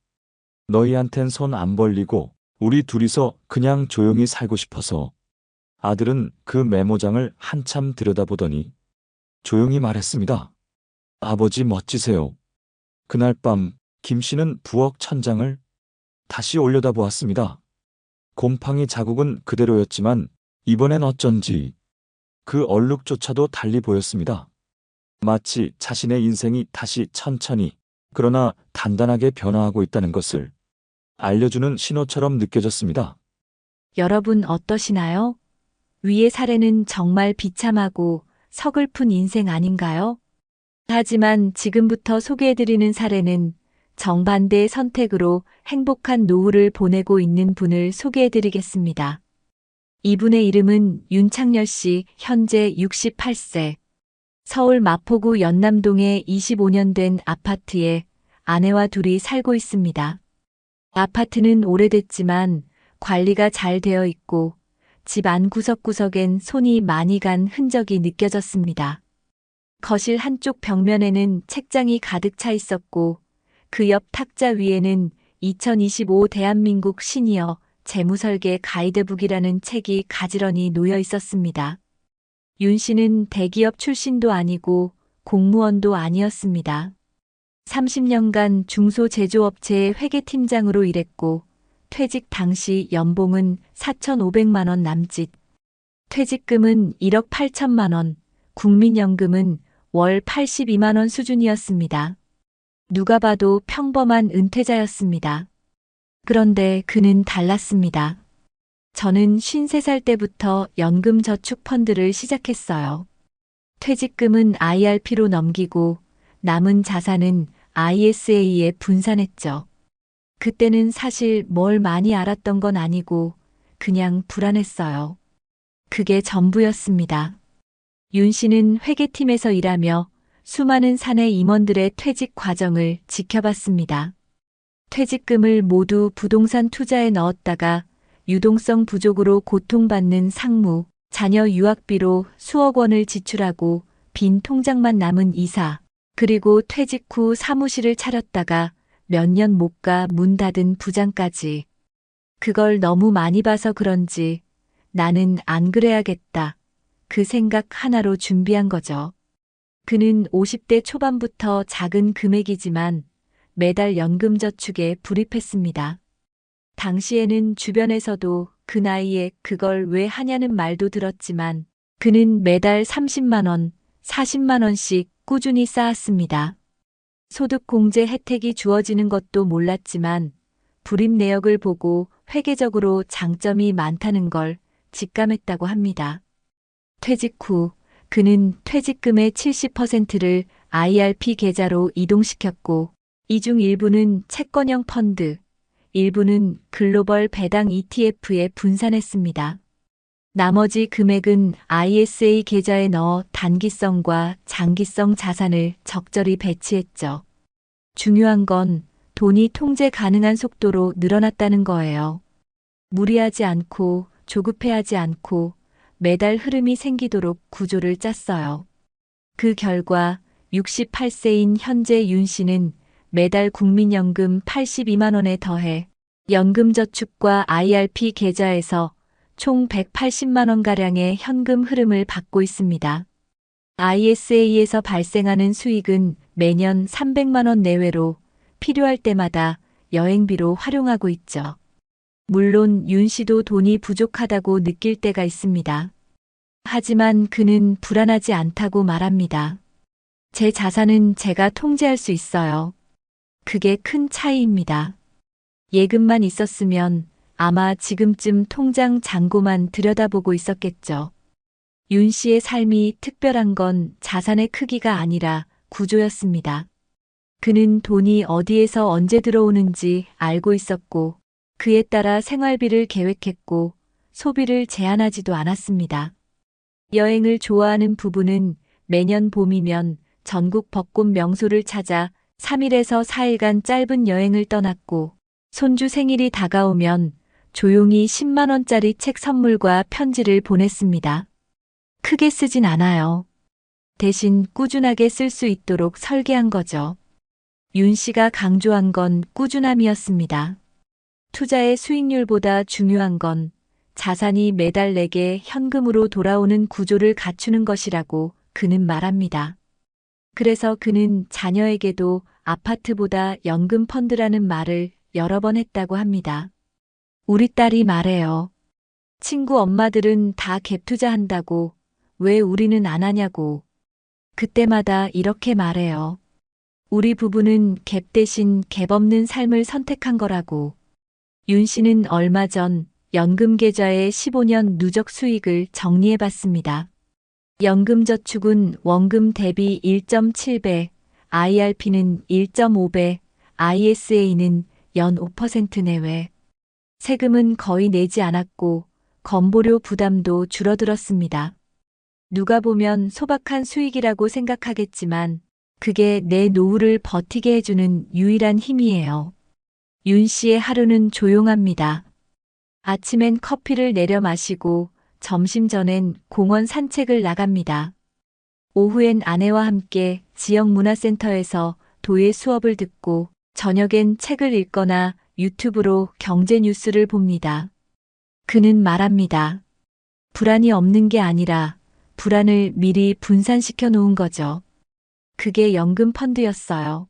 너희한텐 손 안 벌리고 우리 둘이서 그냥 조용히 살고 싶어서. 아들은 그 메모장을 한참 들여다보더니 조용히 말했습니다. 아버지, 멋지세요. 그날 밤 김 씨는 부엌 천장을 다시 올려다보았습니다. 곰팡이 자국은 그대로였지만 이번엔 어쩐지 그 얼룩조차도 달리 보였습니다. 마치 자신의 인생이 다시 천천히 그러나 단단하게 변화하고 있다는 것을 알려주는 신호처럼 느껴졌습니다. 여러분 어떠시나요? 위의 사례는 정말 비참하고 서글픈 인생 아닌가요? 하지만 지금부터 소개해드리는 사례는 정반대의 선택으로 행복한 노후를 보내고 있는 분을 소개해드리겠습니다. 이분의 이름은 윤창열 씨, 현재 68세. 서울 마포구 연남동에 25년 된 아파트에 아내와 둘이 살고 있습니다. 아파트는 오래됐지만 관리가 잘 되어 있고 집 안 구석구석엔 손이 많이 간 흔적이 느껴졌습니다. 거실 한쪽 벽면에는 책장이 가득 차 있었고 그 옆 탁자 위에는 2025 대한민국 시니어 재무설계 가이드북이라는 책이 가지런히 놓여 있었습니다. 윤 씨는 대기업 출신도 아니고 공무원도 아니었습니다. 30년간 중소제조업체의 회계팀장으로 일했고 퇴직 당시 연봉은 4,500만 원 남짓, 퇴직금은 1억 8천만 원, 국민연금은 월 82만 원 수준이었습니다. 누가 봐도 평범한 은퇴자였습니다. 그런데 그는 달랐습니다. 저는 53살 때부터 연금저축펀드를 시작했어요. 퇴직금은 IRP로 넘기고 남은 자산은 ISA에 분산했죠. 그때는 사실 뭘 많이 알았던 건 아니고 그냥 불안했어요. 그게 전부였습니다. 윤 씨는 회계팀에서 일하며 수많은 사내 임원들의 퇴직 과정을 지켜봤습니다. 퇴직금을 모두 부동산 투자에 넣었다가 유동성 부족으로 고통받는 상무, 자녀 유학비로 수억 원을 지출하고 빈 통장만 남은 이사, 그리고 퇴직 후 사무실을 차렸다가 몇 년 못 가 문 닫은 부장까지. 그걸 너무 많이 봐서 그런지 나는 안 그래야겠다. 그 생각 하나로 준비한 거죠. 그는 50대 초반부터 작은 금액이지만 매달 연금저축에 불입했습니다. 당시에는 주변에서도 그 나이에 그걸 왜 하냐는 말도 들었지만 그는 매달 30만 원, 40만 원씩 꾸준히 쌓았습니다. 소득공제 혜택이 주어지는 것도 몰랐지만 불입 내역을 보고 회계적으로 장점이 많다는 걸 직감했다고 합니다. 퇴직 후 그는 퇴직금의 70%를 IRP 계좌로 이동시켰고 이 중 일부는 채권형 펀드, 일부는 글로벌 배당 ETF에 분산했습니다. 나머지 금액은 ISA 계좌에 넣어 단기성과 장기성 자산을 적절히 배치했죠. 중요한 건 돈이 통제 가능한 속도로 늘어났다는 거예요. 무리하지 않고 조급해하지 않고 매달 흐름이 생기도록 구조를 짰어요. 그 결과 68세인 현재 윤 씨는 매달 국민연금 82만 원에 더해 연금저축과 IRP 계좌에서 총 180만 원가량의 현금 흐름을 받고 있습니다. ISA에서 발생하는 수익은 매년 300만 원 내외로 필요할 때마다 여행비로 활용하고 있죠. 물론 윤 씨도 돈이 부족하다고 느낄 때가 있습니다. 하지만 그는 불안하지 않다고 말합니다. 제 자산은 제가 통제할 수 있어요. 그게 큰 차이입니다. 예금만 있었으면 아마 지금쯤 통장 잔고만 들여다보고 있었겠죠. 윤 씨의 삶이 특별한 건 자산의 크기가 아니라 구조였습니다. 그는 돈이 어디에서 언제 들어오는지 알고 있었고 그에 따라 생활비를 계획했고 소비를 제한하지도 않았습니다. 여행을 좋아하는 부부는 매년 봄이면 전국 벚꽃 명소를 찾아 3일에서 4일간 짧은 여행을 떠났고 손주 생일이 다가오면 조용히 10만 원짜리 책 선물과 편지를 보냈습니다. 크게 쓰진 않아요. 대신 꾸준하게 쓸 수 있도록 설계한 거죠. 윤 씨가 강조한 건 꾸준함이었습니다. 투자의 수익률보다 중요한 건 자산이 매달 내게 현금으로 돌아오는 구조를 갖추는 것이라고 그는 말합니다. 그래서 그는 자녀에게도 아파트보다 연금 펀드라는 말을 여러 번 했다고 합니다. 우리 딸이 말해요. 친구 엄마들은 다 갭 투자한다고 왜 우리는 안 하냐고. 그때마다 이렇게 말해요. 우리 부부는 갭 대신 갭 없는 삶을 선택한 거라고. 윤 씨는 얼마 전 연금 계좌의 15년 누적 수익을 정리해 봤습니다. 연금저축은 원금 대비 1.7배, IRP는 1.5배, ISA는 연 5% 내외. 세금은 거의 내지 않았고 건보료 부담도 줄어들었습니다. 누가 보면 소박한 수익이라고 생각하겠지만 그게 내 노후를 버티게 해주는 유일한 힘이에요. 윤 씨의 하루는 조용합니다. 아침엔 커피를 내려 마시고 점심 전엔 공원 산책을 나갑니다. 오후엔 아내와 함께 지역 문화센터에서 도예 수업을 듣고 저녁엔 책을 읽거나 유튜브로 경제 뉴스를 봅니다. 그는 말합니다. 불안이 없는 게 아니라 불안을 미리 분산시켜 놓은 거죠. 그게 연금 펀드였어요.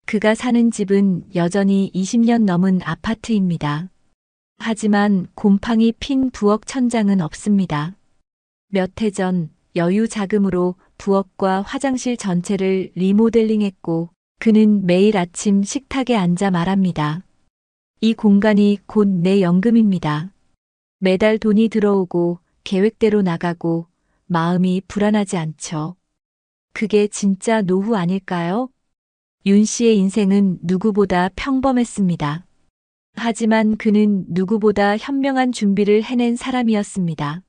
그가 사는 집은 여전히 20년 넘은 아파트입니다. 하지만 곰팡이 핀 부엌 천장은 없습니다. 몇 해 전 여유 자금으로 부엌과 화장실 전체를 리모델링했고 그는 매일 아침 식탁에 앉아 말합니다. 이 공간이 곧 내 연금입니다. 매달 돈이 들어오고 계획대로 나가고 마음이 불안하지 않죠. 그게 진짜 노후 아닐까요? 윤 씨의 인생은 누구보다 평범했습니다. 하지만 그는 누구보다 현명한 준비를 해낸 사람이었습니다.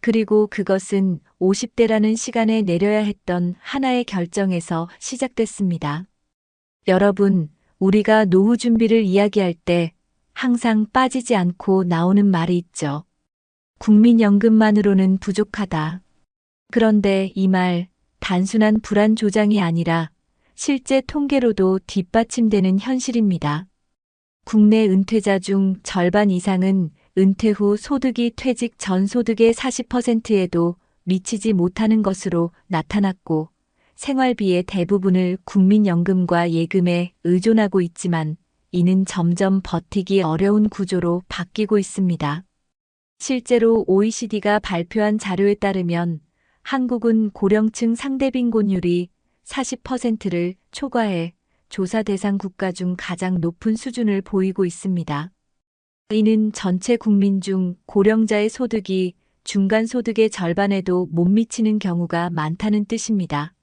그리고 그것은 50대라는 시간에 내려야 했던 하나의 결정에서 시작됐습니다. 여러분, 우리가 노후 준비를 이야기할 때 항상 빠지지 않고 나오는 말이 있죠. 국민연금만으로는 부족하다. 그런데 이 말, 단순한 불안 조장이 아니라 실제 통계로도 뒷받침되는 현실입니다. 국내 은퇴자 중 절반 이상은 은퇴 후 소득이 퇴직 전 소득의 40%에도 미치지 못하는 것으로 나타났고, 생활비의 대부분을 국민연금과 예금에 의존하고 있지만, 이는 점점 버티기 어려운 구조로 바뀌고 있습니다. 실제로 OECD가 발표한 자료에 따르면 한국은 고령층 상대 빈곤율이 40%를 초과해 조사 대상 국가 중 가장 높은 수준을 보이고 있습니다. 이는 전체 국민 중 고령자의 소득이 중간 소득의 절반에도 못 미치는 경우가 많다는 뜻입니다.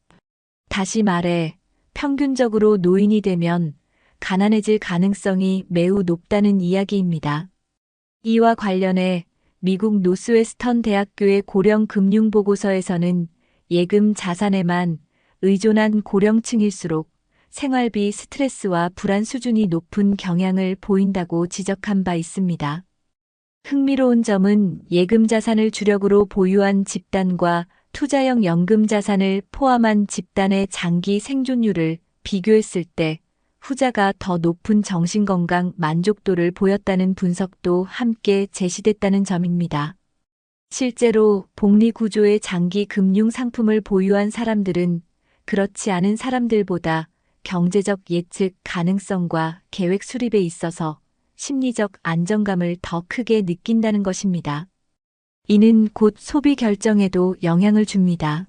다시 말해, 평균적으로 노인이 되면 가난해질 가능성이 매우 높다는 이야기입니다. 이와 관련해 미국 노스웨스턴 대학교의 고령 금융 보고서에서는 예금 자산에만 의존한 고령층일수록 생활비 스트레스와 불안 수준이 높은 경향을 보인다고 지적한 바 있습니다. 흥미로운 점은 예금 자산을 주력으로 보유한 집단과 투자형 연금 자산을 포함한 집단의 장기 생존율을 비교했을 때 후자가 더 높은 정신건강 만족도를 보였다는 분석도 함께 제시됐다는 점입니다. 실제로 복리 구조의 장기 금융 상품을 보유한 사람들은 그렇지 않은 사람들보다 경제적 예측 가능성과 계획 수립에 있어서 심리적 안정감을 더 크게 느낀다는 것입니다. 이는 곧 소비 결정에도 영향을 줍니다.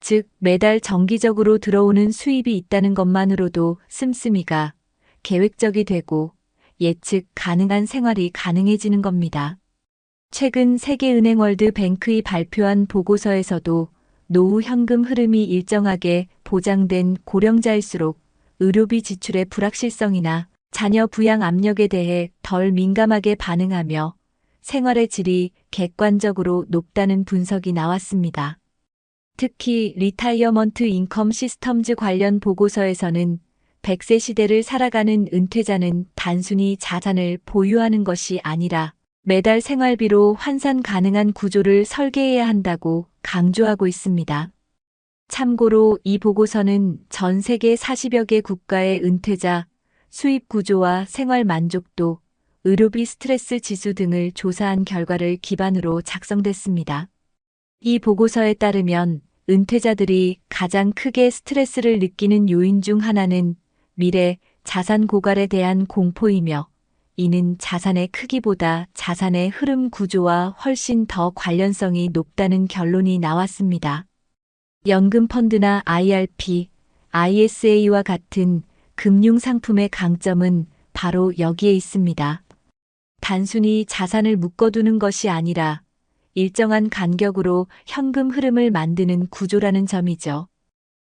즉, 매달 정기적으로 들어오는 수입이 있다는 것만으로도 씀씀이가 계획적이 되고 예측 가능한 생활이 가능해지는 겁니다. 최근 세계은행 월드뱅크이 발표한 보고서에서도 노후 현금 흐름이 일정하게 보장된 고령자일수록 의료비 지출의 불확실성이나 자녀 부양 압력에 대해 덜 민감하게 반응하며 생활의 질이 객관적으로 높다는 분석이 나왔습니다. 특히 리타이어먼트 인컴 시스템즈 관련 보고서에서는 100세 시대를 살아가는 은퇴자는 단순히 자산을 보유하는 것이 아니라 매달 생활비로 환산 가능한 구조를 설계해야 한다고 강조하고 있습니다. 참고로 이 보고서는 전 세계 40여 개 국가의 은퇴자, 수입 구조와 생활 만족도, 의료비 스트레스 지수 등을 조사한 결과를 기반으로 작성됐습니다. 이 보고서에 따르면 은퇴자들이 가장 크게 스트레스를 느끼는 요인 중 하나는 미래 자산 고갈에 대한 공포이며, 이는 자산의 크기보다 자산의 흐름 구조와 훨씬 더 관련성이 높다는 결론이 나왔습니다. 연금 펀드나 IRP, ISA와 같은 금융 상품의 강점은 바로 여기에 있습니다. 단순히 자산을 묶어두는 것이 아니라 일정한 간격으로 현금 흐름을 만드는 구조라는 점이죠.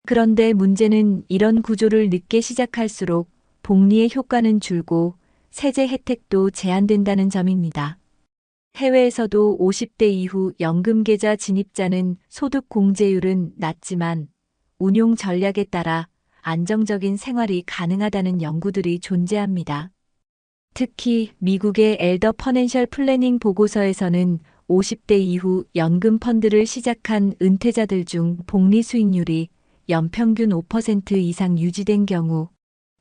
그런데 문제는 이런 구조를 늦게 시작할수록 복리의 효과는 줄고 세제 혜택도 제한된다는 점입니다. 해외에서도 50대 이후 연금계좌 진입자는 소득 공제율은 낮지만 운용 전략에 따라 안정적인 생활이 가능하다는 연구들이 존재합니다. 특히 미국의 엘더 퍼넨셜 플래닝 보고서에서는 50대 이후 연금 펀드를 시작한 은퇴자들 중 복리 수익률이 연평균 5% 이상 유지된 경우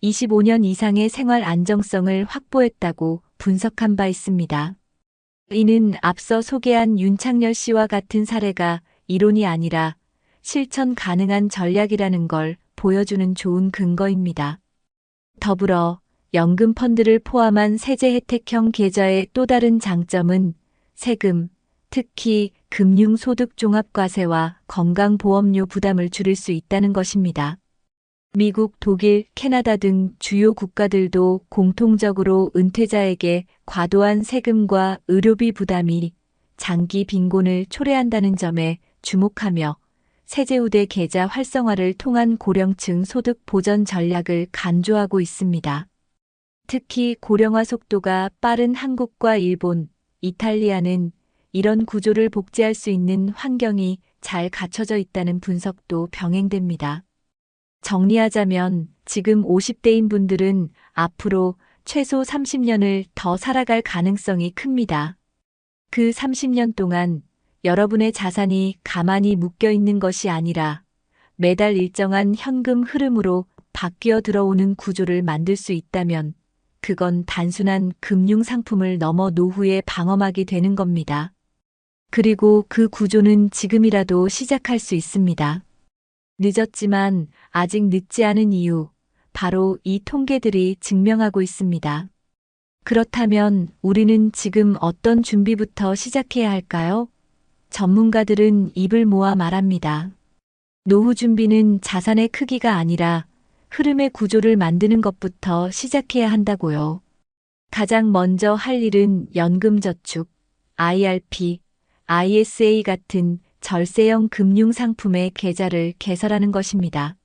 25년 이상의 생활 안정성을 확보했다고 분석한 바 있습니다. 이는 앞서 소개한 윤창열 씨와 같은 사례가 이론이 아니라 실천 가능한 전략이라는 걸 보여주는 좋은 근거입니다. 더불어 연금 펀드를 포함한 세제 혜택형 계좌의 또 다른 장점은 세금, 특히 금융소득 종합과세와 건강보험료 부담을 줄일 수 있다는 것입니다. 미국, 독일, 캐나다 등 주요 국가들도 공통적으로 은퇴자에게 과도한 세금과 의료비 부담이 장기 빈곤을 초래한다는 점에 주목하며 세제우대 계좌 활성화를 통한 고령층 소득 보전 전략을 강조하고 있습니다. 특히 고령화 속도가 빠른 한국과 일본, 이탈리아는 이런 구조를 복제할 수 있는 환경이 잘 갖춰져 있다는 분석도 병행됩니다. 정리하자면 지금 50대인 분들은 앞으로 최소 30년을 더 살아갈 가능성이 큽니다. 그 30년 동안 여러분의 자산이 가만히 묶여 있는 것이 아니라 매달 일정한 현금 흐름으로 바뀌어 들어오는 구조를 만들 수 있다면 그건 단순한 금융 상품을 넘어 노후의 방어막이 되는 겁니다. 그리고 그 구조는 지금이라도 시작할 수 있습니다. 늦었지만 아직 늦지 않은 이유, 바로 이 통계들이 증명하고 있습니다. 그렇다면 우리는 지금 어떤 준비부터 시작해야 할까요? 전문가들은 입을 모아 말합니다. 노후 준비는 자산의 크기가 아니라 흐름의 구조를 만드는 것부터 시작해야 한다고요. 가장 먼저 할 일은 연금저축, IRP, ISA 같은 절세형 금융상품의 계좌를 개설하는 것입니다.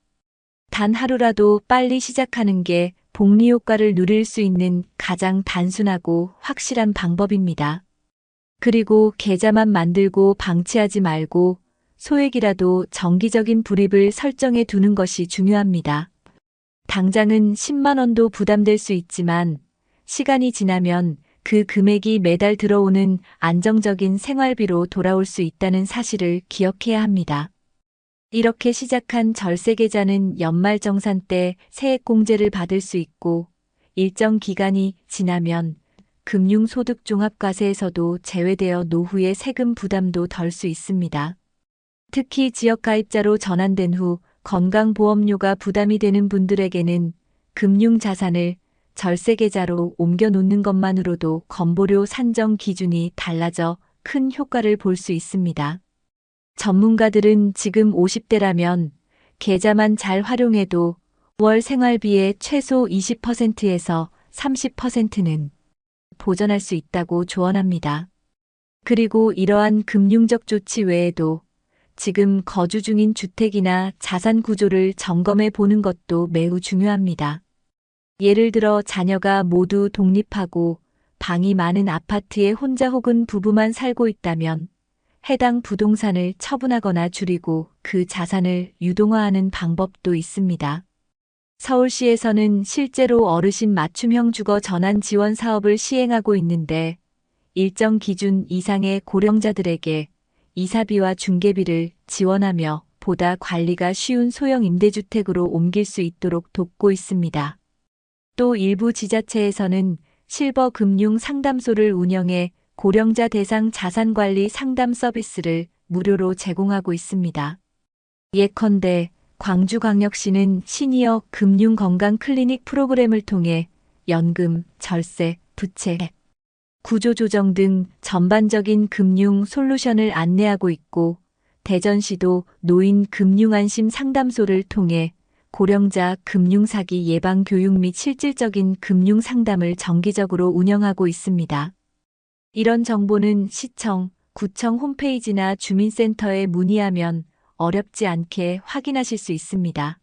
단 하루라도 빨리 시작하는 게 복리 효과를 누릴 수 있는 가장 단순하고 확실한 방법입니다. 그리고 계좌만 만들고 방치하지 말고 소액이라도 정기적인 불입을 설정해 두는 것이 중요합니다. 당장은 10만 원도 부담될 수 있지만 시간이 지나면 그 금액이 매달 들어오는 안정적인 생활비로 돌아올 수 있다는 사실을 기억해야 합니다. 이렇게 시작한 절세계좌는 연말정산 때 세액공제를 받을 수 있고 일정 기간이 지나면 금융소득종합과세에서도 제외되어 노후의 세금 부담도 덜 수 있습니다. 특히 지역가입자로 전환된 후 건강보험료가 부담이 되는 분들에게는 금융자산을 절세계좌로 옮겨 놓는 것만으로도 건보료 산정 기준이 달라져 큰 효과를 볼 수 있습니다. 전문가들은 지금 50대라면 계좌만 잘 활용해도 월 생활비의 최소 20%에서 30%는 보전할 수 있다고 조언합니다. 그리고 이러한 금융적 조치 외에도 지금 거주 중인 주택이나 자산 구조를 점검해 보는 것도 매우 중요합니다. 예를 들어 자녀가 모두 독립하고 방이 많은 아파트에 혼자 혹은 부부만 살고 있다면 해당 부동산을 처분하거나 줄이고 그 자산을 유동화하는 방법도 있습니다. 서울시에서는 실제로 어르신 맞춤형 주거 전환 지원 사업을 시행하고 있는데 일정 기준 이상의 고령자들에게 이사비와 중개비를 지원하며 보다 관리가 쉬운 소형 임대주택으로 옮길 수 있도록 돕고 있습니다. 또 일부 지자체에서는 실버 금융 상담소를 운영해 고령자 대상 자산관리 상담 서비스를 무료로 제공하고 있습니다. 예컨대 광주광역시는 시니어 금융건강 클리닉 프로그램을 통해 연금, 절세, 부채, 구조조정 등 전반적인 금융 솔루션을 안내하고 있고 대전시도 노인 금융안심 상담소를 통해 고령자 금융사기 예방 교육 및 실질적인 금융 상담을 정기적으로 운영하고 있습니다. 이런 정보는 시청, 구청 홈페이지나 주민센터에 문의하면 어렵지 않게 확인하실 수 있습니다.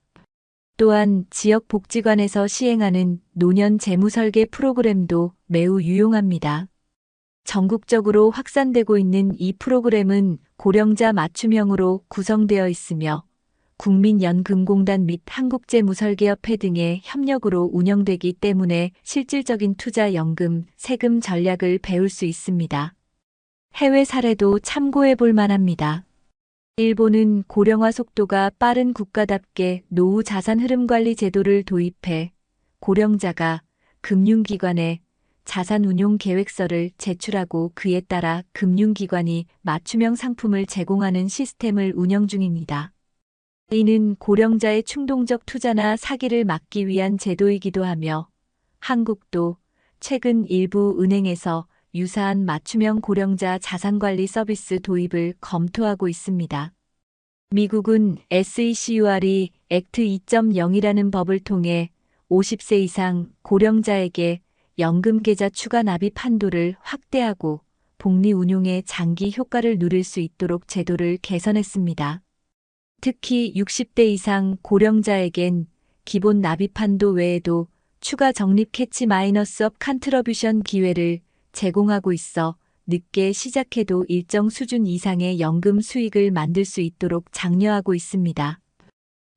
또한 지역복지관에서 시행하는 노년 재무설계 프로그램도 매우 유용합니다. 전국적으로 확산되고 있는 이 프로그램은 고령자 맞춤형으로 구성되어 있으며 국민연금공단 및 한국재무설계협회 등의 협력으로 운영되기 때문에 실질적인 투자 연금, 세금 전략을 배울 수 있습니다. 해외 사례도 참고해 볼 만합니다. 일본은 고령화 속도가 빠른 국가답게 노후 자산 흐름 관리 제도를 도입해 고령자가 금융기관에 자산 운용 계획서를 제출하고 그에 따라 금융기관이 맞춤형 상품을 제공하는 시스템을 운영 중입니다. 이는 고령자의 충동적 투자나 사기를 막기 위한 제도이기도 하며 한국도 최근 일부 은행에서 유사한 맞춤형 고령자 자산관리 서비스 도입을 검토하고 있습니다. 미국은 SECURE 액트 2.0이라는 법을 통해 50세 이상 고령자에게 연금 계좌 추가 납입 한도를 확대하고 복리 운용의 장기 효과를 누릴 수 있도록 제도를 개선했습니다. 특히 60대 이상 고령자에겐 기본 납입 한도 외에도 추가 적립 캐치 마이너스 업 컨트러뷰션 기회를 제공하고 있어 늦게 시작해도 일정 수준 이상의 연금 수익을 만들 수 있도록 장려하고 있습니다.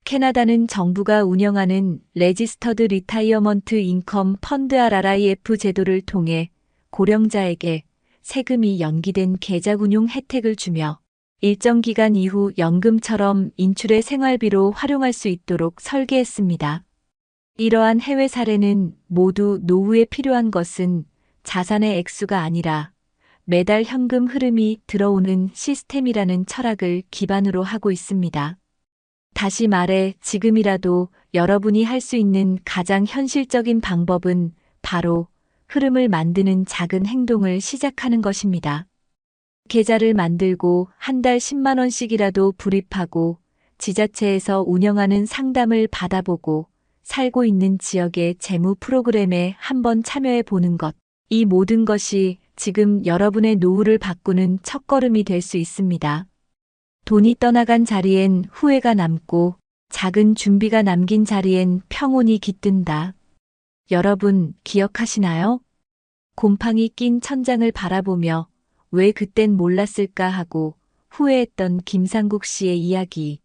캐나다는 정부가 운영하는 레지스터드 리타이어먼트 인컴 펀드 RRIF 제도를 통해 고령자에게 세금이 연기된 계좌 운용 혜택을 주며 일정 기간 이후 연금처럼 인출의 생활비로 활용할 수 있도록 설계했습니다. 이러한 해외 사례는 모두 노후에 필요한 것은 자산의 액수가 아니라 매달 현금 흐름이 들어오는 시스템이라는 철학을 기반으로 하고 있습니다. 다시 말해 지금이라도 여러분이 할 수 있는 가장 현실적인 방법은 바로 흐름을 만드는 작은 행동을 시작하는 것입니다. 계좌를 만들고 한 달 10만 원씩이라도 불입하고 지자체에서 운영하는 상담을 받아보고 살고 있는 지역의 재무 프로그램에 한번 참여해 보는 것. 이 모든 것이 지금 여러분의 노후를 바꾸는 첫걸음이 될 수 있습니다. 돈이 떠나간 자리엔 후회가 남고 작은 준비가 남긴 자리엔 평온이 깃든다. 여러분 기억하시나요? 곰팡이 낀 천장을 바라보며 왜 그땐 몰랐을까 하고 후회했던 김상국 씨의 이야기.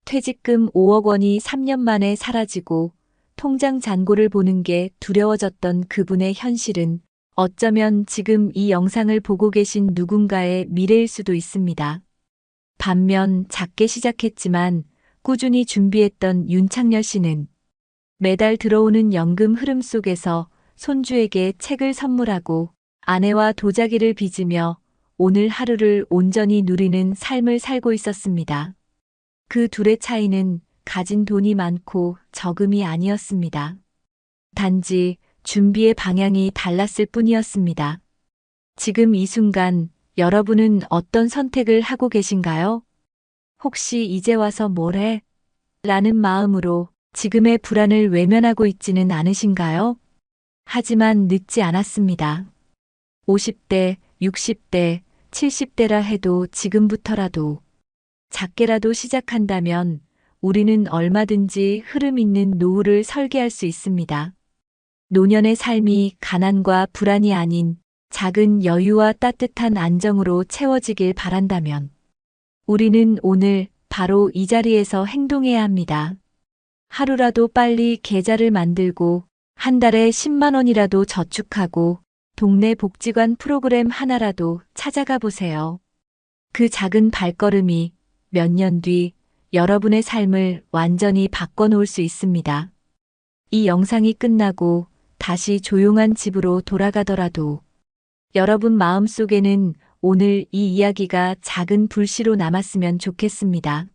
퇴직금 5억 원이 3년 만에 사라지고 통장 잔고를 보는 게 두려워졌던 그분의 현실은 어쩌면 지금 이 영상을 보고 계신 누군가의 미래일 수도 있습니다. 반면 작게 시작했지만 꾸준히 준비했던 윤창렬 씨는 매달 들어오는 연금 흐름 속에서 손주에게 책을 선물하고 아내와 도자기를 빚으며 오늘 하루를 온전히 누리는 삶을 살고 있었습니다. 그 둘의 차이는 가진 돈이 많고 적음이 아니었습니다. 단지 준비의 방향이 달랐을 뿐이었습니다. 지금 이 순간 여러분은 어떤 선택을 하고 계신가요? 혹시 이제 와서 뭘 해? 라는 마음으로 지금의 불안을 외면하고 있지는 않으신가요? 하지만 늦지 않았습니다. 50대, 60대, 70대라 해도 지금부터라도 작게라도 시작한다면 우리는 얼마든지 흐름 있는 노후를 설계할 수 있습니다. 노년의 삶이 가난과 불안이 아닌 작은 여유와 따뜻한 안정으로 채워지길 바란다면 우리는 오늘 바로 이 자리에서 행동해야 합니다. 하루라도 빨리 계좌를 만들고 한 달에 10만 원이라도 저축하고 동네 복지관 프로그램 하나라도 찾아가 보세요. 그 작은 발걸음이 몇 년 뒤 여러분의 삶을 완전히 바꿔놓을 수 있습니다. 이 영상이 끝나고 다시 조용한 집으로 돌아가더라도 여러분 마음속에는 오늘 이 이야기가 작은 불씨로 남았으면 좋겠습니다.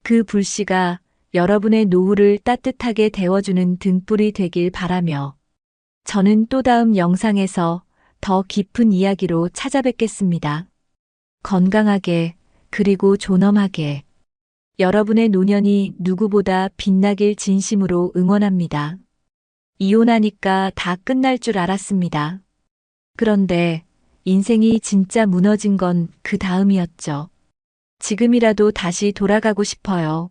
그 불씨가 여러분의 노후를 따뜻하게 데워주는 등불이 되길 바라며 저는 또 다음 영상에서 더 깊은 이야기로 찾아뵙겠습니다. 건강하게 그리고 존엄하게 여러분의 노년이 누구보다 빛나길 진심으로 응원합니다. 이혼하니까 다 끝날 줄 알았습니다. 그런데 인생이 진짜 무너진 건 그 다음이었죠. 지금이라도 다시 돌아가고 싶어요.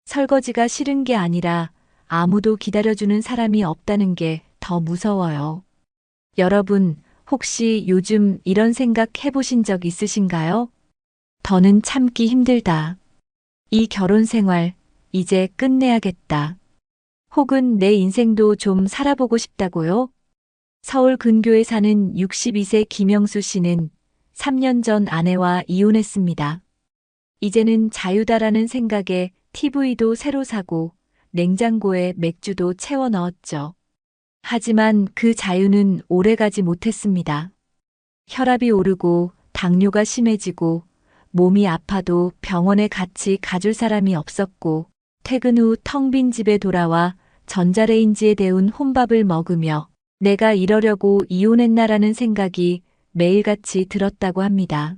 설거지가 싫은 게 아니라 아무도 기다려주는 사람이 없다는 게 더 무서워요. 여러분, 혹시 요즘 이런 생각 해보신 적 있으신가요? 더는 참기 힘들다. 이 결혼 생활, 이제 끝내야겠다. 혹은 내 인생도 좀 살아보고 싶다고요? 서울 근교에 사는 62세 김영수 씨는 3년 전 아내와 이혼했습니다. 이제는 자유다라는 생각에 TV도 새로 사고 냉장고에 맥주도 채워 넣었죠. 하지만 그 자유는 오래가지 못했습니다. 혈압이 오르고 당뇨가 심해지고 몸이 아파도 병원에 같이 가줄 사람이 없었고 퇴근 후 텅 빈 집에 돌아와 전자레인지에 데운 혼밥을 먹으며 내가 이러려고 이혼했나라는 생각이 매일같이 들었다고 합니다.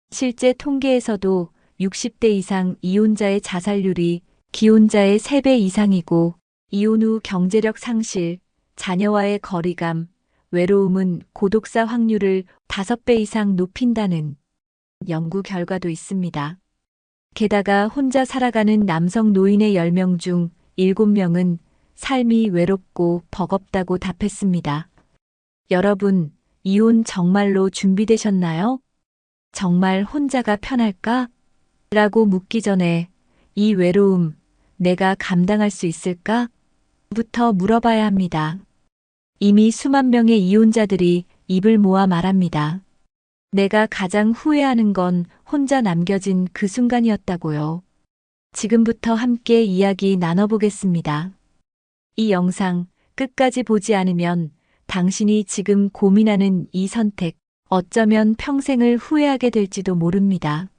실제 통계에서도 60대 이상 이혼자의 자살률이 기혼자의 3배 이상이고 이혼 후 경제력 상실, 자녀와의 거리감, 외로움은 고독사 확률을 5배 이상 높인다는 연구 결과도 있습니다. 게다가 혼자 살아가는 남성 노인의 10명 중 7명은 삶이 외롭고 버겁다고 답했습니다. 여러분, 이혼 정말로 준비되셨나요? 정말 혼자가 편할까? 라고 묻기 전에 이 외로움 내가 감당할 수 있을까? 부터 물어봐야 합니다. 이미 수만 명의 이혼자들이 입을 모아 말합니다. 내가 가장 후회하는 건 혼자 남겨진 그 순간이었다고요. 지금부터 함께 이야기 나눠보겠습니다. 이 영상 끝까지 보지 않으면 당신이 지금 고민하는 이 선택, 어쩌면 평생을 후회하게 될지도 모릅니다.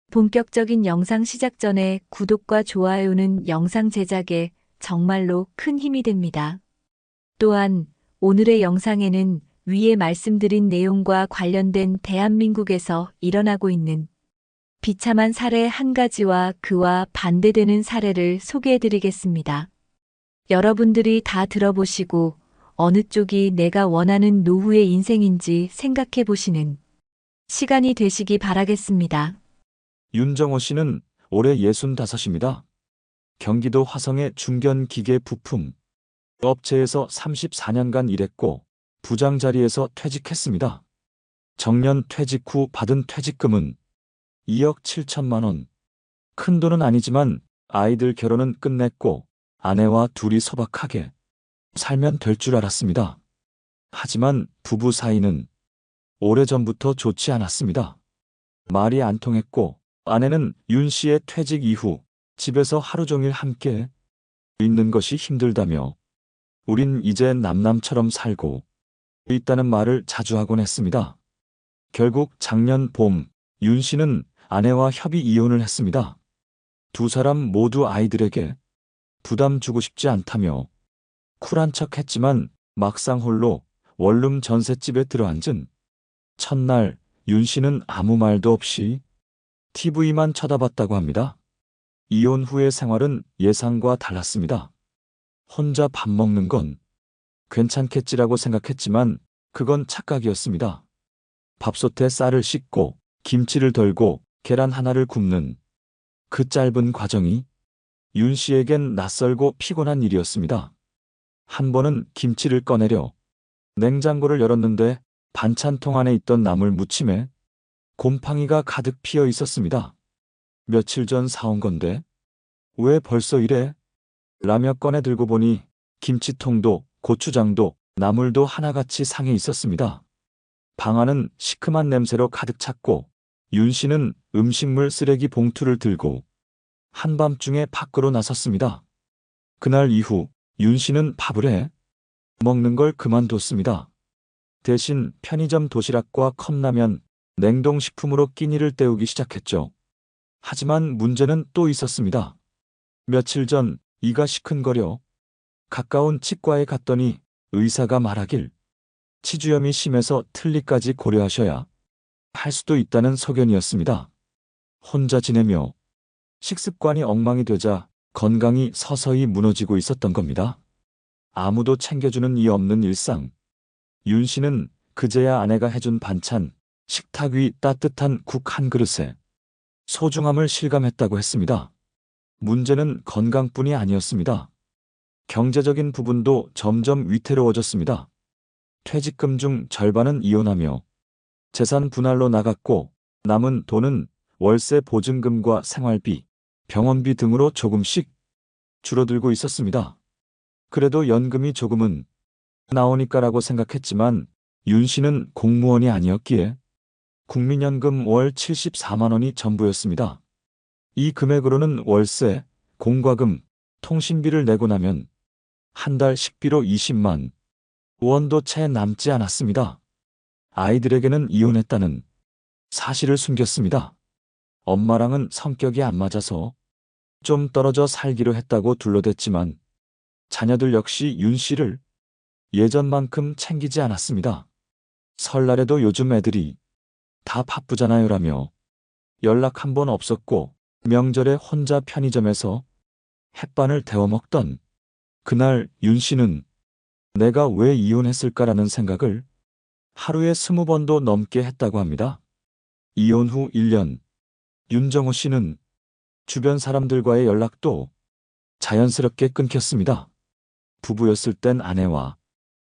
본격적인 영상 시작 전에 구독과 좋아요는 영상 제작에 정말로 큰 힘이 됩니다. 또한 오늘의 영상에는 위에 말씀드린 내용과 관련된 대한민국에서 일어나고 있는 비참한 사례 한 가지와 그와 반대되는 사례를 소개해드리겠습니다. 여러분들이 다 들어보시고 어느 쪽이 내가 원하는 노후의 인생인지 생각해 보시는 시간이 되시기 바라겠습니다. 윤정호 씨는 올해 65입니다. 경기도 화성의 중견기계 부품 업체에서 34년간 일했고 부장 자리에서 퇴직했습니다. 정년 퇴직 후 받은 퇴직금은 2억 7천만 원. 큰 돈은 아니지만 아이들 결혼은 끝냈고 아내와 둘이 소박하게 살면 될 줄 알았습니다. 하지만 부부 사이는 오래전부터 좋지 않았습니다. 말이 안 통했고 아내는 윤 씨의 퇴직 이후 집에서 하루 종일 함께 있는 것이 힘들다며 우린 이제 남남처럼 살고 있다는 말을 자주 하곤 했습니다. 결국 작년 봄 윤 씨는 아내와 협의 이혼을 했습니다. 두 사람 모두 아이들에게 부담 주고 싶지 않다며 쿨한 척 했지만 막상 홀로 원룸 전셋집에 들어앉은 첫날 윤 씨는 아무 말도 없이 TV만 쳐다봤다고 합니다. 이혼 후의 생활은 예상과 달랐습니다. 혼자 밥 먹는 건 괜찮겠지라고 생각했지만 그건 착각이었습니다. 밥솥에 쌀을 씻고 김치를 덜고 계란 하나를 굽는 그 짧은 과정이 윤 씨에겐 낯설고 피곤한 일이었습니다. 한 번은 김치를 꺼내려 냉장고를 열었는데 반찬통 안에 있던 나물 무침에 곰팡이가 가득 피어 있었습니다. 며칠 전 사온 건데 왜 벌써 이래? 라며 꺼내 들고 보니 김치통도 고추장도 나물도 하나같이 상해 있었습니다. 방 안은 시큼한 냄새로 가득 찼고 윤 씨는 음식물 쓰레기 봉투를 들고 한밤중에 밖으로 나섰습니다. 그날 이후 윤 씨는 밥을 해 먹는 걸 그만뒀습니다. 대신 편의점 도시락과 컵라면, 냉동식품으로 끼니를 때우기 시작했죠. 하지만 문제는 또 있었습니다. 며칠 전 이가 시큰거려 가까운 치과에 갔더니 의사가 말하길 치주염이 심해서 틀니까지 고려하셔야 할 수도 있다는 소견이었습니다. 혼자 지내며 식습관이 엉망이 되자 건강이 서서히 무너지고 있었던 겁니다. 아무도 챙겨주는 이 없는 일상. 윤 씨는 그제야 아내가 해준 반찬, 식탁 위 따뜻한 국 한 그릇에 소중함을 실감했다고 했습니다. 문제는 건강뿐이 아니었습니다. 경제적인 부분도 점점 위태로워졌습니다. 퇴직금 중 절반은 이혼하며 재산 분할로 나갔고 남은 돈은 월세 보증금과 생활비, 병원비 등으로 조금씩 줄어들고 있었습니다. 그래도 연금이 조금은 나오니까라고 생각했지만 윤 씨는 공무원이 아니었기에 국민연금 월 74만 원이 전부였습니다. 이 금액으로는 월세, 공과금, 통신비를 내고 나면 한 달 식비로 20만 원도 채 남지 않았습니다. 아이들에게는 이혼했다는 사실을 숨겼습니다. 엄마랑은 성격이 안 맞아서 좀 떨어져 살기로 했다고 둘러댔지만 자녀들 역시 윤 씨를 예전만큼 챙기지 않았습니다. 설날에도 요즘 애들이 다 바쁘잖아요라며 연락 한 번 없었고 명절에 혼자 편의점에서 햇반을 데워 먹던 그날 윤 씨는 내가 왜 이혼했을까라는 생각을 하루에 20번도 넘게 했다고 합니다. 이혼 후 1년, 윤정호 씨는 주변 사람들과의 연락도 자연스럽게 끊겼습니다. 부부였을 땐 아내와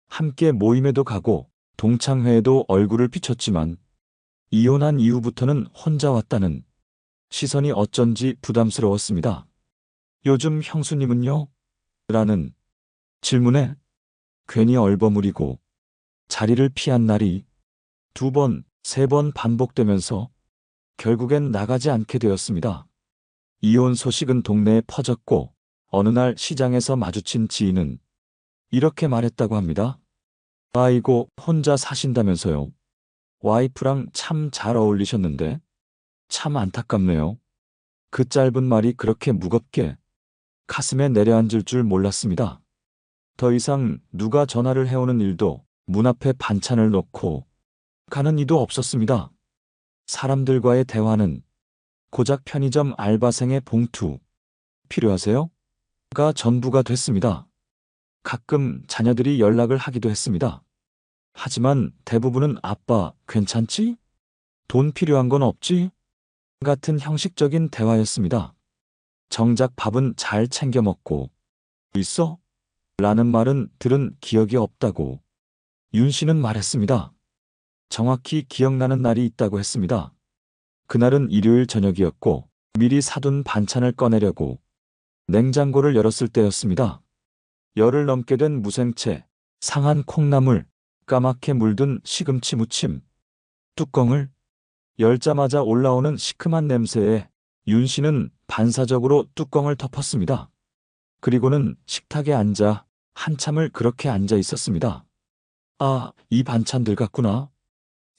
함께 모임에도 가고 동창회에도 얼굴을 비췄지만 이혼한 이후부터는 혼자 왔다는 시선이 어쩐지 부담스러웠습니다. 요즘 형수님은요? 라는 질문에 괜히 얼버무리고 자리를 피한 날이 2번, 3번 반복되면서 결국엔 나가지 않게 되었습니다. 이혼 소식은 동네에 퍼졌고 어느 날 시장에서 마주친 지인은 이렇게 말했다고 합니다. 아이고, 혼자 사신다면서요. 와이프랑 참 잘 어울리셨는데 참 안타깝네요. 그 짧은 말이 그렇게 무겁게 가슴에 내려앉을 줄 몰랐습니다. 더 이상 누가 전화를 해오는 일도 문 앞에 반찬을 놓고 가는 이도 없었습니다. 사람들과의 대화는 고작 편의점 알바생의 봉투 필요하세요? 가 전부가 됐습니다. 가끔 자녀들이 연락을 하기도 했습니다. 하지만 대부분은 아빠 괜찮지? 돈 필요한 건 없지? 같은 형식적인 대화였습니다. 정작 밥은 잘 챙겨 먹고 있어? 라는 말은 들은 기억이 없다고 윤 씨는 말했습니다. 정확히 기억나는 날이 있다고 했습니다. 그날은 일요일 저녁이었고 미리 사둔 반찬을 꺼내려고 냉장고를 열었을 때였습니다. 열흘 넘게 된 무생채, 상한 콩나물, 까맣게 물든 시금치 무침, 뚜껑을 열자마자 올라오는 시큼한 냄새에 윤 씨는 반사적으로 뚜껑을 덮었습니다. 그리고는 식탁에 앉아 한참을 그렇게 앉아 있었습니다. 아, 이 반찬들 같구나.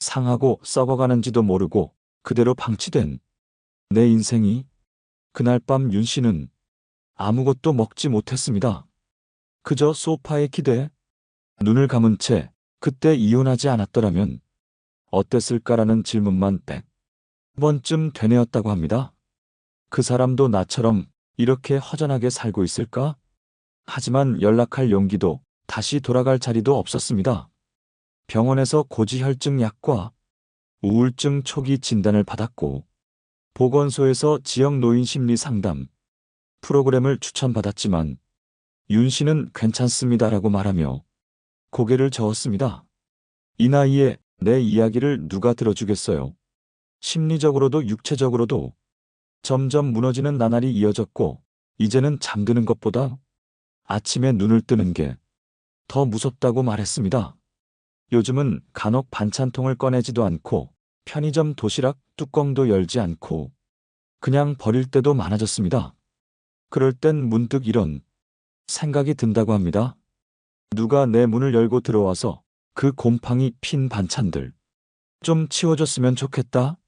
상하고 썩어가는지도 모르고 그대로 방치된 내 인생이. 그날 밤 윤 씨는 아무것도 먹지 못했습니다. 그저 소파에 기대 눈을 감은 채 그때 이혼하지 않았더라면 어땠을까라는 질문만 100번쯤 되뇌었다고 합니다. 그 사람도 나처럼 이렇게 허전하게 살고 있을까? 하지만 연락할 용기도 다시 돌아갈 자리도 없었습니다. 병원에서 고지혈증 약과 우울증 초기 진단을 받았고 보건소에서 지역 노인 심리 상담 프로그램을 추천받았지만 윤 씨는 괜찮습니다라고 말하며 고개를 저었습니다. 이 나이에 내 이야기를 누가 들어주겠어요. 심리적으로도 육체적으로도 점점 무너지는 나날이 이어졌고 이제는 잠드는 것보다 아침에 눈을 뜨는 게 더 무섭다고 말했습니다. 요즘은 간혹 반찬통을 꺼내지도 않고 편의점 도시락 뚜껑도 열지 않고 그냥 버릴 때도 많아졌습니다. 그럴 땐 문득 이런 생각이 든다고 합니다. 누가 내 문을 열고 들어와서 그 곰팡이 핀 반찬들 좀 치워줬으면 좋겠다.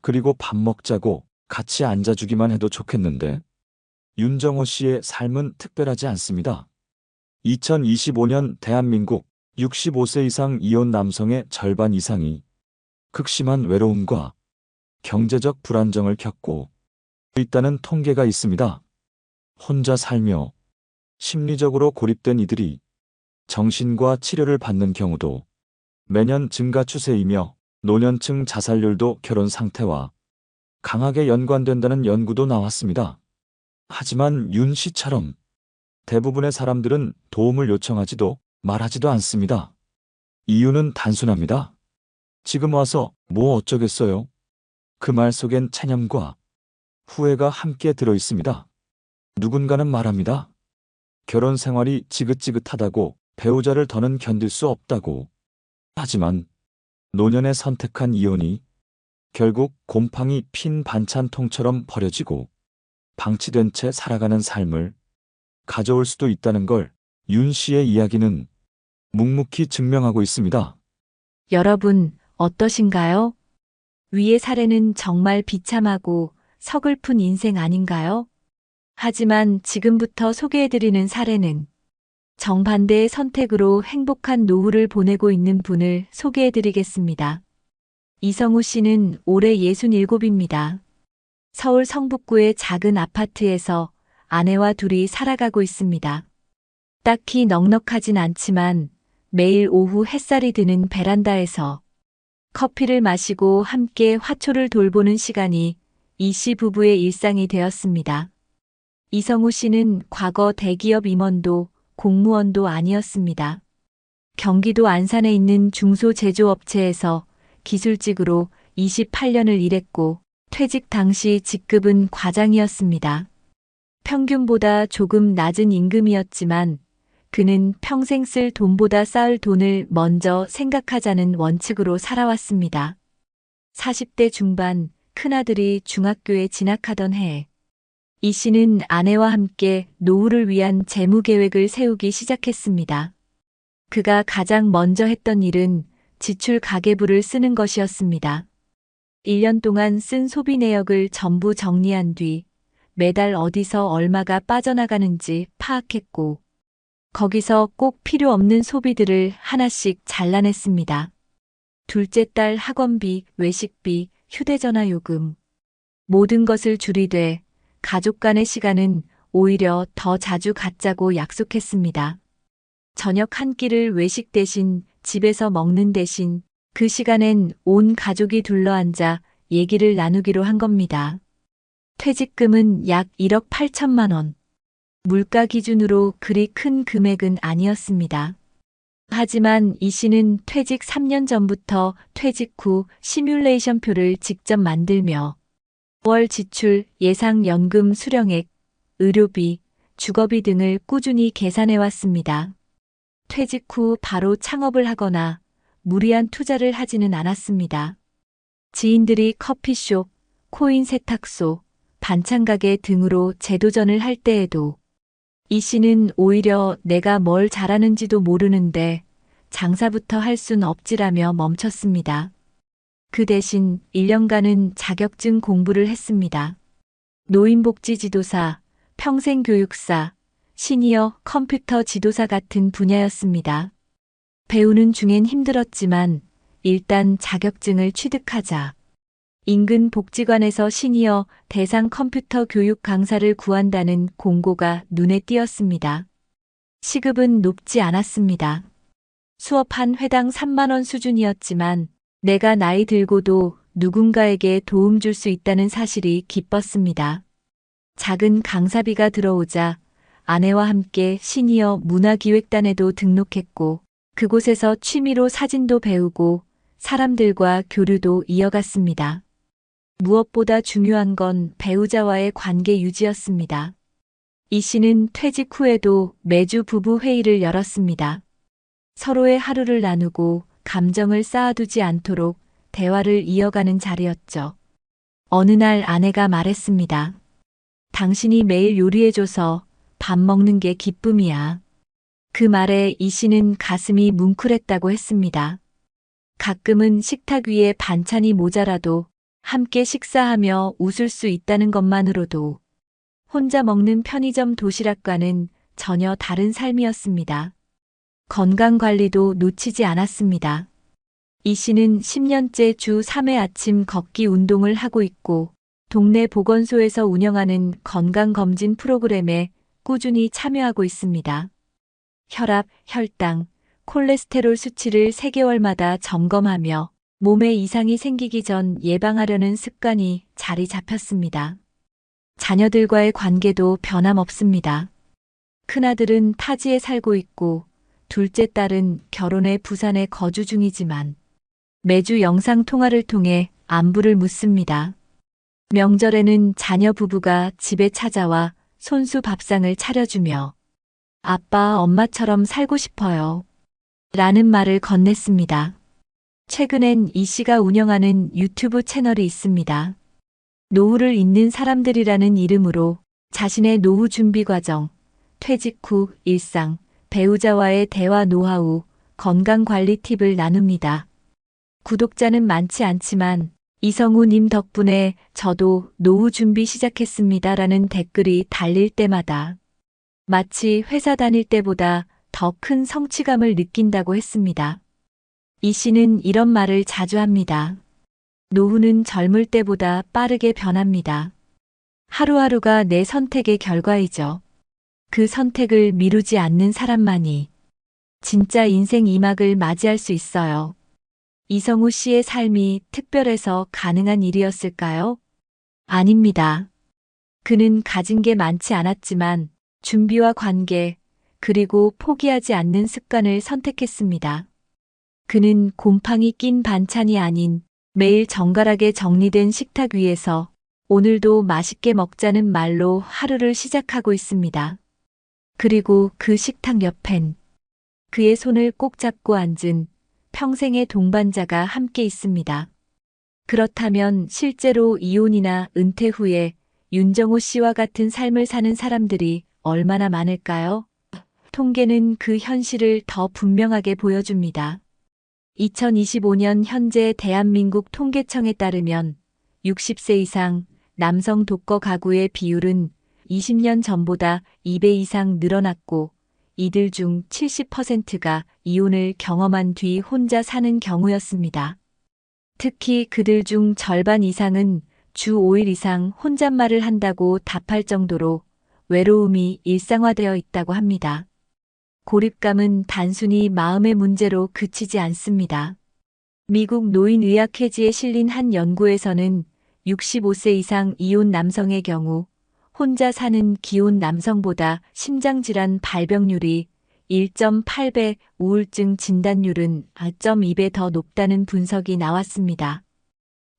그리고 밥 먹자고 같이 앉아주기만 해도 좋겠는데. 윤정호 씨의 삶은 특별하지 않습니다. 2025년 대한민국 65세 이상 이혼 남성의 절반 이상이 극심한 외로움과 경제적 불안정을 겪고 있다는 통계가 있습니다. 혼자 살며 심리적으로 고립된 이들이 정신과 치료를 받는 경우도 매년 증가 추세이며 노년층 자살률도 결혼 상태와 강하게 연관된다는 연구도 나왔습니다. 하지만 윤 씨처럼 대부분의 사람들은 도움을 요청하지도 말하지도 않습니다. 이유는 단순합니다. 지금 와서 뭐 어쩌겠어요? 그 말 속엔 체념과 후회가 함께 들어 있습니다. 누군가는 말합니다. 결혼 생활이 지긋지긋하다고 배우자를 더는 견딜 수 없다고. 하지만 노년에 선택한 이혼이 결국 곰팡이 핀 반찬통처럼 버려지고 방치된 채 살아가는 삶을 가져올 수도 있다는 걸 윤 씨의 이야기는 묵묵히 증명하고 있습니다. 여러분, 어떠신가요? 위의 사례는 정말 비참하고 서글픈 인생 아닌가요? 하지만 지금부터 소개해드리는 사례는 정반대의 선택으로 행복한 노후를 보내고 있는 분을 소개해드리겠습니다. 이성우 씨는 올해 67입니다. 서울 성북구의 작은 아파트에서 아내와 둘이 살아가고 있습니다. 딱히 넉넉하진 않지만 매일 오후 햇살이 드는 베란다에서 커피를 마시고 함께 화초를 돌보는 시간이 이 씨 부부의 일상이 되었습니다. 이성우 씨는 과거 대기업 임원도 공무원도 아니었습니다. 경기도 안산에 있는 중소제조업체에서 기술직으로 28년을 일했고 퇴직 당시 직급은 과장이었습니다. 평균보다 조금 낮은 임금이었지만 그는 평생 쓸 돈보다 쌓을 돈을 먼저 생각하자는 원칙으로 살아왔습니다. 40대 중반 큰아들이 중학교에 진학하던 해 이 씨는 아내와 함께 노후를 위한 재무 계획을 세우기 시작했습니다. 그가 가장 먼저 했던 일은 지출 가계부를 쓰는 것이었습니다. 1년 동안 쓴 소비 내역을 전부 정리한 뒤 매달 어디서 얼마가 빠져나가는지 파악했고 거기서 꼭 필요 없는 소비들을 하나씩 잘라냈습니다. 둘째 딸 학원비, 외식비, 휴대전화 요금 모든 것을 줄이되 가족 간의 시간은 오히려 더 자주 갖자고 약속했습니다. 저녁 한 끼를 외식 대신 집에서 먹는 대신 그 시간엔 온 가족이 둘러앉아 얘기를 나누기로 한 겁니다. 퇴직금은 약 1억 8천만 원. 물가 기준으로 그리 큰 금액은 아니었습니다. 하지만 이 씨는 퇴직 3년 전부터 퇴직 후 시뮬레이션 표를 직접 만들며 월 지출, 예상 연금 수령액, 의료비, 주거비 등을 꾸준히 계산해 왔습니다. 퇴직 후 바로 창업을 하거나 무리한 투자를 하지는 않았습니다. 지인들이 커피숍, 코인 세탁소, 반찬 가게 등으로 재도전을 할 때에도 이 씨는 오히려 내가 뭘 잘하는지도 모르는데 장사부터 할 순 없지라며 멈췄습니다. 그 대신 1년간은 자격증 공부를 했습니다. 노인복지 지도사, 평생교육사, 시니어 컴퓨터 지도사 같은 분야였습니다. 배우는 중엔 힘들었지만 일단 자격증을 취득하자. 인근 복지관에서 시니어 대상 컴퓨터 교육 강사를 구한다는 공고가 눈에 띄었습니다. 시급은 높지 않았습니다. 수업 한 회당 3만 원 수준이었지만 내가 나이 들고도 누군가에게 도움 줄 수 있다는 사실이 기뻤습니다. 작은 강사비가 들어오자 아내와 함께 시니어 문화기획단에도 등록했고 그곳에서 취미로 사진도 배우고 사람들과 교류도 이어갔습니다. 무엇보다 중요한 건 배우자와의 관계 유지였습니다. 이 씨는 퇴직 후에도 매주 부부 회의를 열었습니다. 서로의 하루를 나누고 감정을 쌓아두지 않도록 대화를 이어가는 자리였죠. 어느 날 아내가 말했습니다. 당신이 매일 요리해줘서 밥 먹는 게 기쁨이야. 그 말에 이 씨는 가슴이 뭉클했다고 했습니다. 가끔은 식탁 위에 반찬이 모자라도 함께 식사하며 웃을 수 있다는 것만으로도 혼자 먹는 편의점 도시락과는 전혀 다른 삶이었습니다. 건강관리도 놓치지 않았습니다. 이 씨는 10년째 주 3회 아침 걷기 운동을 하고 있고 동네 보건소에서 운영하는 건강검진 프로그램에 꾸준히 참여하고 있습니다. 혈압, 혈당, 콜레스테롤 수치를 3개월마다 점검하며 몸에 이상이 생기기 전 예방하려는 습관이 자리 잡혔습니다. 자녀들과의 관계도 변함없습니다. 큰아들은 타지에 살고 있고 둘째 딸은 결혼해 부산에 거주 중이지만 매주 영상통화를 통해 안부를 묻습니다. 명절에는 자녀 부부가 집에 찾아와 손수 밥상을 차려주며 아빠, 엄마처럼 살고 싶어요. 라는 말을 건넸습니다. 최근엔 이 씨가 운영하는 유튜브 채널이 있습니다. 노후를 잇는 사람들이라는 이름으로 자신의 노후 준비 과정, 퇴직 후 일상, 배우자와의 대화 노하우, 건강관리 팁을 나눕니다. 구독자는 많지 않지만 이성우님 덕분에 저도 노후 준비 시작했습니다라는 댓글이 달릴 때마다 마치 회사 다닐 때보다 더 큰 성취감을 느낀다고 했습니다. 이 씨는 이런 말을 자주 합니다. 노후는 젊을 때보다 빠르게 변합니다. 하루하루가 내 선택의 결과이죠. 그 선택을 미루지 않는 사람만이 진짜 인생 2막을 맞이할 수 있어요. 이성우 씨의 삶이 특별해서 가능한 일이었을까요? 아닙니다. 그는 가진 게 많지 않았지만 준비와 관계, 그리고 포기하지 않는 습관을 선택했습니다. 그는 곰팡이 낀 반찬이 아닌 매일 정갈하게 정리된 식탁 위에서 오늘도 맛있게 먹자는 말로 하루를 시작하고 있습니다. 그리고 그 식탁 옆엔 그의 손을 꼭 잡고 앉은 평생의 동반자가 함께 있습니다. 그렇다면 실제로 이혼이나 은퇴 후에 윤정호 씨와 같은 삶을 사는 사람들이 얼마나 많을까요? 통계는 그 현실을 더 분명하게 보여줍니다. 2025년 현재 대한민국 통계청에 따르면 60세 이상 남성 독거 가구의 비율은 20년 전보다 2배 이상 늘어났고 이들 중 70%가 이혼을 경험한 뒤 혼자 사는 경우였습니다. 특히 그들 중 절반 이상은 주 5일 이상 혼잣말을 한다고 답할 정도로 외로움이 일상화되어 있다고 합니다. 고립감은 단순히 마음의 문제로 그치지 않습니다. 미국 노인의학회지에 실린 한 연구에서는 65세 이상 이혼 남성의 경우 혼자 사는 기혼 남성보다 심장질환 발병률이 1.8배, 우울증 진단율은 4.2배 더 높다는 분석이 나왔습니다.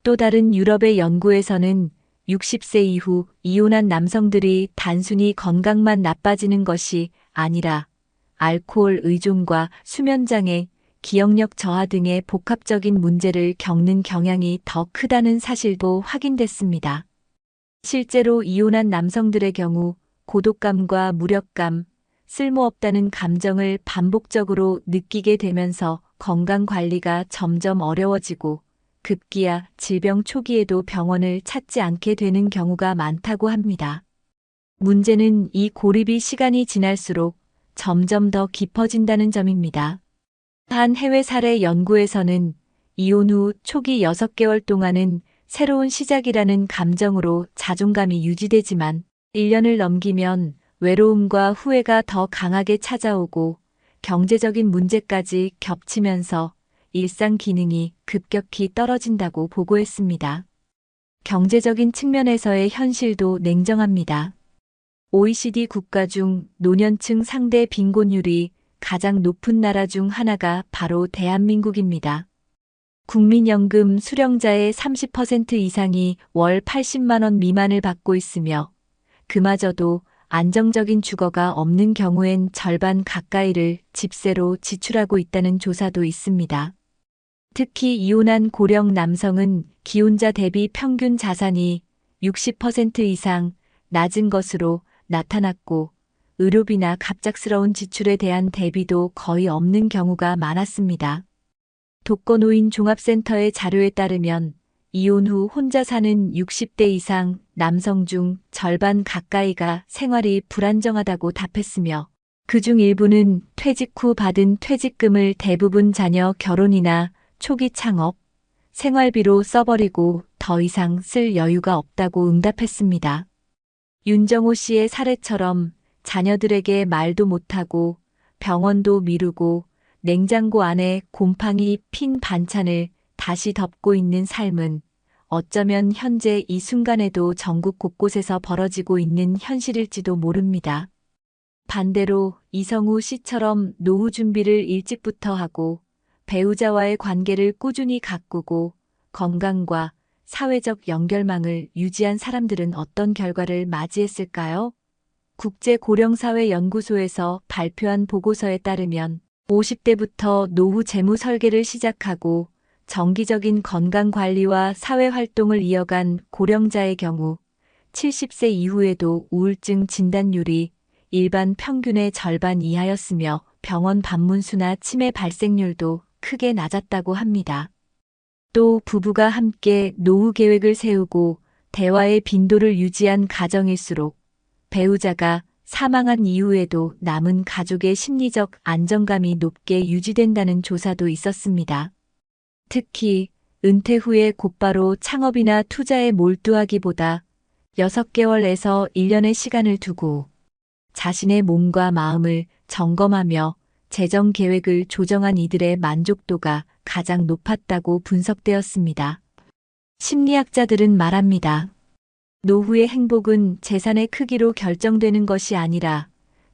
또 다른 유럽의 연구에서는 60세 이후 이혼한 남성들이 단순히 건강만 나빠지는 것이 아니라 알코올 의존과 수면장애, 기억력 저하 등의 복합적인 문제를 겪는 경향이 더 크다는 사실도 확인됐습니다. 실제로 이혼한 남성들의 경우 고독감과 무력감, 쓸모없다는 감정을 반복적으로 느끼게 되면서 건강 관리가 점점 어려워지고 급기야 질병 초기에도 병원을 찾지 않게 되는 경우가 많다고 합니다. 문제는 이 고립이 시간이 지날수록 점점 더 깊어진다는 점입니다. 한 해외 사례 연구에서는 이혼 후 초기 6개월 동안은 새로운 시작이라는 감정으로 자존감이 유지되지만 1년을 넘기면 외로움과 후회가 더 강하게 찾아오고 경제적인 문제까지 겹치면서 일상 기능이 급격히 떨어진다고 보고했습니다. 경제적인 측면에서의 현실도 냉정합니다. OECD 국가 중 노년층 상대 빈곤율이 가장 높은 나라 중 하나가 바로 대한민국입니다. 국민연금 수령자의 30% 이상이 월 80만 원 미만을 받고 있으며 그마저도 안정적인 주거가 없는 경우엔 절반 가까이를 집세로 지출하고 있다는 조사도 있습니다. 특히 이혼한 고령 남성은 기혼자 대비 평균 자산이 60% 이상 낮은 것으로 나타났고 의료비나 갑작스러운 지출에 대한 대비도 거의 없는 경우가 많았습니다. 독거노인 종합센터의 자료에 따르면 이혼 후 혼자 사는 60대 이상 남성 중 절반 가까이가 생활이 불안정하다고 답했으며 그중 일부는 퇴직 후 받은 퇴직금을 대부분 자녀 결혼이나 초기 창업, 생활비로 써버리고 더 이상 쓸 여유가 없다고 응답했습니다. 윤정호 씨의 사례처럼 자녀들에게 말도 못하고 병원도 미루고 냉장고 안에 곰팡이 핀 반찬을 다시 덮고 있는 삶은 어쩌면 현재 이 순간에도 전국 곳곳에서 벌어지고 있는 현실일지도 모릅니다. 반대로 이성우 씨처럼 노후 준비를 일찍부터 하고 배우자와의 관계를 꾸준히 가꾸고 건강과 사회적 연결망을 유지한 사람들은 어떤 결과를 맞이했을까요? 국제고령사회연구소에서 발표한 보고서에 따르면 50대부터 노후 재무 설계를 시작하고 정기적인 건강관리와 사회활동을 이어간 고령자의 경우 70세 이후에도 우울증 진단율이 일반 평균의 절반 이하였으며 병원 방문 수나 치매 발생률도 크게 낮았다고 합니다. 또 부부가 함께 노후 계획을 세우고 대화의 빈도를 유지한 가정일수록 배우자가 사망한 이후에도 남은 가족의 심리적 안정감이 높게 유지된다는 조사도 있었습니다. 특히 은퇴 후에 곧바로 창업이나 투자에 몰두하기보다 6개월에서 1년의 시간을 두고 자신의 몸과 마음을 점검하며 재정 계획을 조정한 이들의 만족도가 가장 높았다고 분석되었습니다. 심리학자들은 말합니다. 노후의 행복은 재산의 크기로 결정되는 것이 아니라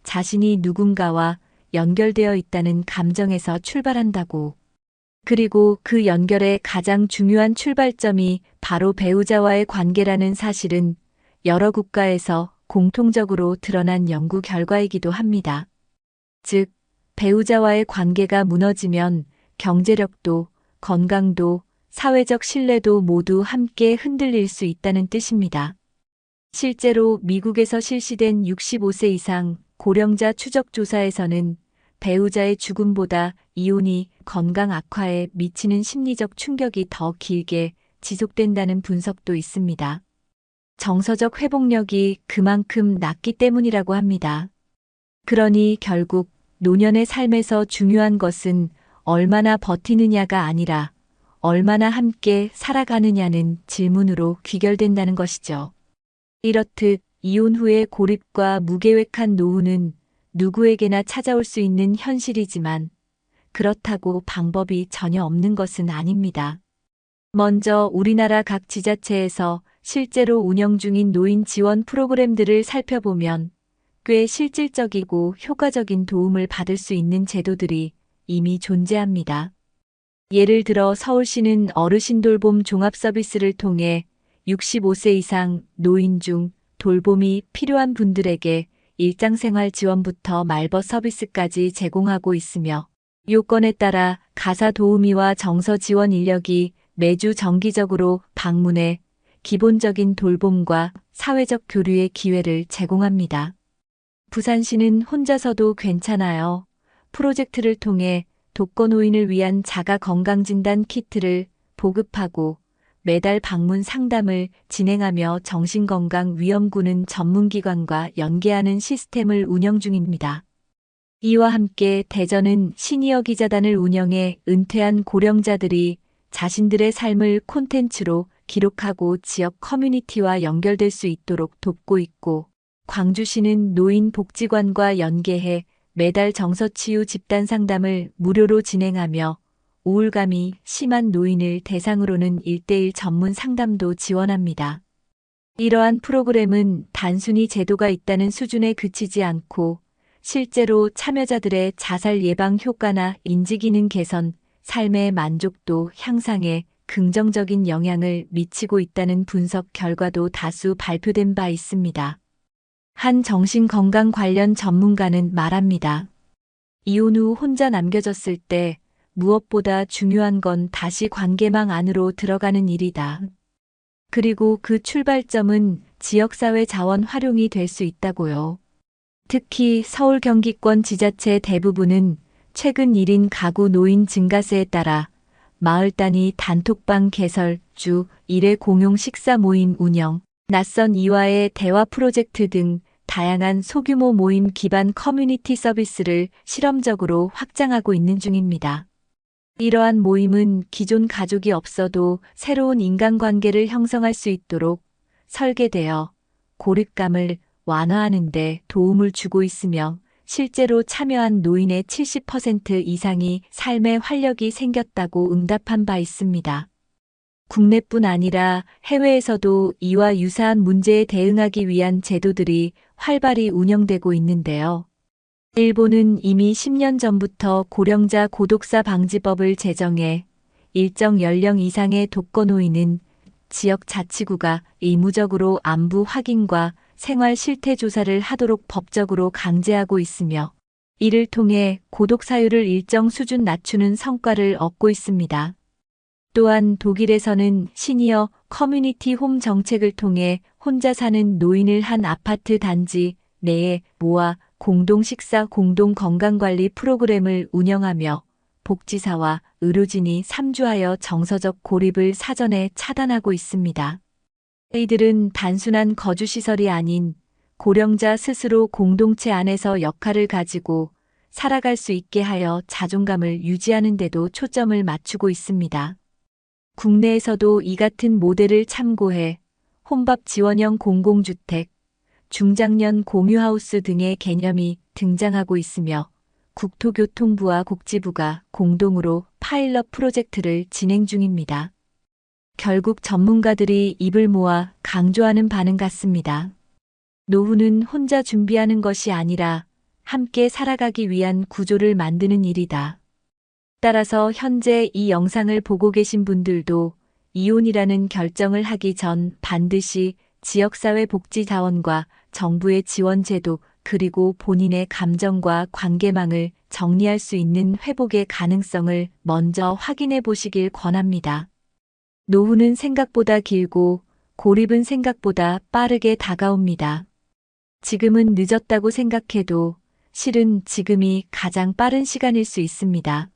자신이 누군가와 연결되어 있다는 감정에서 출발한다고. 그리고 그 연결의 가장 중요한 출발점이 바로 배우자와의 관계라는 사실은 여러 국가에서 공통적으로 드러난 연구 결과이기도 합니다. 즉, 배우자와의 관계가 무너지면 경제력도, 건강도, 사회적 신뢰도 모두 함께 흔들릴 수 있다는 뜻입니다. 실제로 미국에서 실시된 65세 이상 고령자 추적 조사에서는 배우자의 죽음보다 이혼이 건강 악화에 미치는 심리적 충격이 더 길게 지속된다는 분석도 있습니다. 정서적 회복력이 그만큼 낮기 때문이라고 합니다. 그러니 결국 노년의 삶에서 중요한 것은 얼마나 버티느냐가 아니라 얼마나 함께 살아가느냐는 질문으로 귀결된다는 것이죠. 이렇듯 이혼 후의 고립과 무계획한 노후는 누구에게나 찾아올 수 있는 현실이지만 그렇다고 방법이 전혀 없는 것은 아닙니다. 먼저 우리나라 각 지자체에서 실제로 운영 중인 노인 지원 프로그램들을 살펴보면 꽤 실질적이고 효과적인 도움을 받을 수 있는 제도들이 이미 존재합니다. 예를 들어 서울시는 어르신 돌봄 종합 서비스를 통해 65세 이상 노인 중 돌봄이 필요한 분들에게 일상생활 지원부터 말벗 서비스까지 제공하고 있으며 요건에 따라 가사 도우미와 정서 지원 인력이 매주 정기적으로 방문해 기본적인 돌봄과 사회적 교류의 기회를 제공합니다. 부산시는 혼자서도 괜찮아요. 프로젝트를 통해 독거노인을 위한 자가 건강진단 키트를 보급하고 매달 방문 상담을 진행하며 정신건강위험군은 전문기관과 연계하는 시스템을 운영 중입니다. 이와 함께 대전은 시니어 기자단을 운영해 은퇴한 고령자들이 자신들의 삶을 콘텐츠로 기록하고 지역 커뮤니티와 연결될 수 있도록 돕고 있고, 광주시는 노인복지관과 연계해 매달 정서치유 집단 상담을 무료로 진행하며 우울감이 심한 노인을 대상으로는 1:1 전문 상담도 지원합니다. 이러한 프로그램은 단순히 제도가 있다는 수준에 그치지 않고 실제로 참여자들의 자살 예방 효과나 인지기능 개선, 삶의 만족도 향상에 긍정적인 영향을 미치고 있다는 분석 결과도 다수 발표된 바 있습니다. 한 정신건강 관련 전문가는 말합니다. 이혼 후 혼자 남겨졌을 때 무엇보다 중요한 건 다시 관계망 안으로 들어가는 일이다. 그리고 그 출발점은 지역사회 자원 활용이 될 수 있다고요. 특히 서울 경기권 지자체 대부분은 최근 1인 가구 노인 증가세에 따라 마을 단위 단톡방 개설, 주 1회 공용 식사 모임 운영, 낯선 이와의 대화 프로젝트 등 다양한 소규모 모임 기반 커뮤니티 서비스를 실험적으로 확장하고 있는 중입니다. 이러한 모임은 기존 가족이 없어도 새로운 인간관계를 형성할 수 있도록 설계되어 고립감을 완화하는 데 도움을 주고 있으며 실제로 참여한 노인의 70% 이상이 삶에 활력이 생겼다고 응답한 바 있습니다. 국내뿐 아니라 해외에서도 이와 유사한 문제에 대응하기 위한 제도들이 활발히 운영되고 있는데요. 일본은 이미 10년 전부터 고령자 고독사 방지법을 제정해 일정 연령 이상의 독거노인은 지역 자치구가 의무적으로 안부 확인과 생활 실태 조사를 하도록 법적으로 강제하고 있으며 이를 통해 고독 사유를 일정 수준 낮추는 성과를 얻고 있습니다. 또한 독일에서는 시니어 커뮤니티 홈 정책을 통해 혼자 사는 노인을 한 아파트 단지 내에 모아 공동 식사, 공동 건강관리 프로그램을 운영하며 복지사와 의료진이 삼주하여 정서적 고립을 사전에 차단하고 있습니다. 이들은 단순한 거주시설이 아닌 고령자 스스로 공동체 안에서 역할을 가지고 살아갈 수 있게 하여 자존감을 유지하는 데도 초점을 맞추고 있습니다. 국내에서도 이 같은 모델을 참고해 혼밥 지원형 공공주택, 중장년 공유하우스 등의 개념이 등장하고 있으며 국토교통부와 복지부가 공동으로 파일럿 프로젝트를 진행 중입니다. 결국 전문가들이 입을 모아 강조하는 바는 같습니다. 노후는 혼자 준비하는 것이 아니라 함께 살아가기 위한 구조를 만드는 일이다. 따라서 현재 이 영상을 보고 계신 분들도 이혼이라는 결정을 하기 전 반드시 지역사회 복지자원과 정부의 지원 제도 그리고 본인의 감정과 관계망을 정리할 수 있는 회복의 가능성을 먼저 확인해 보시길 권합니다. 노후는 생각보다 길고 고립은 생각보다 빠르게 다가옵니다. 지금은 늦었다고 생각해도 실은 지금이 가장 빠른 시간일 수 있습니다.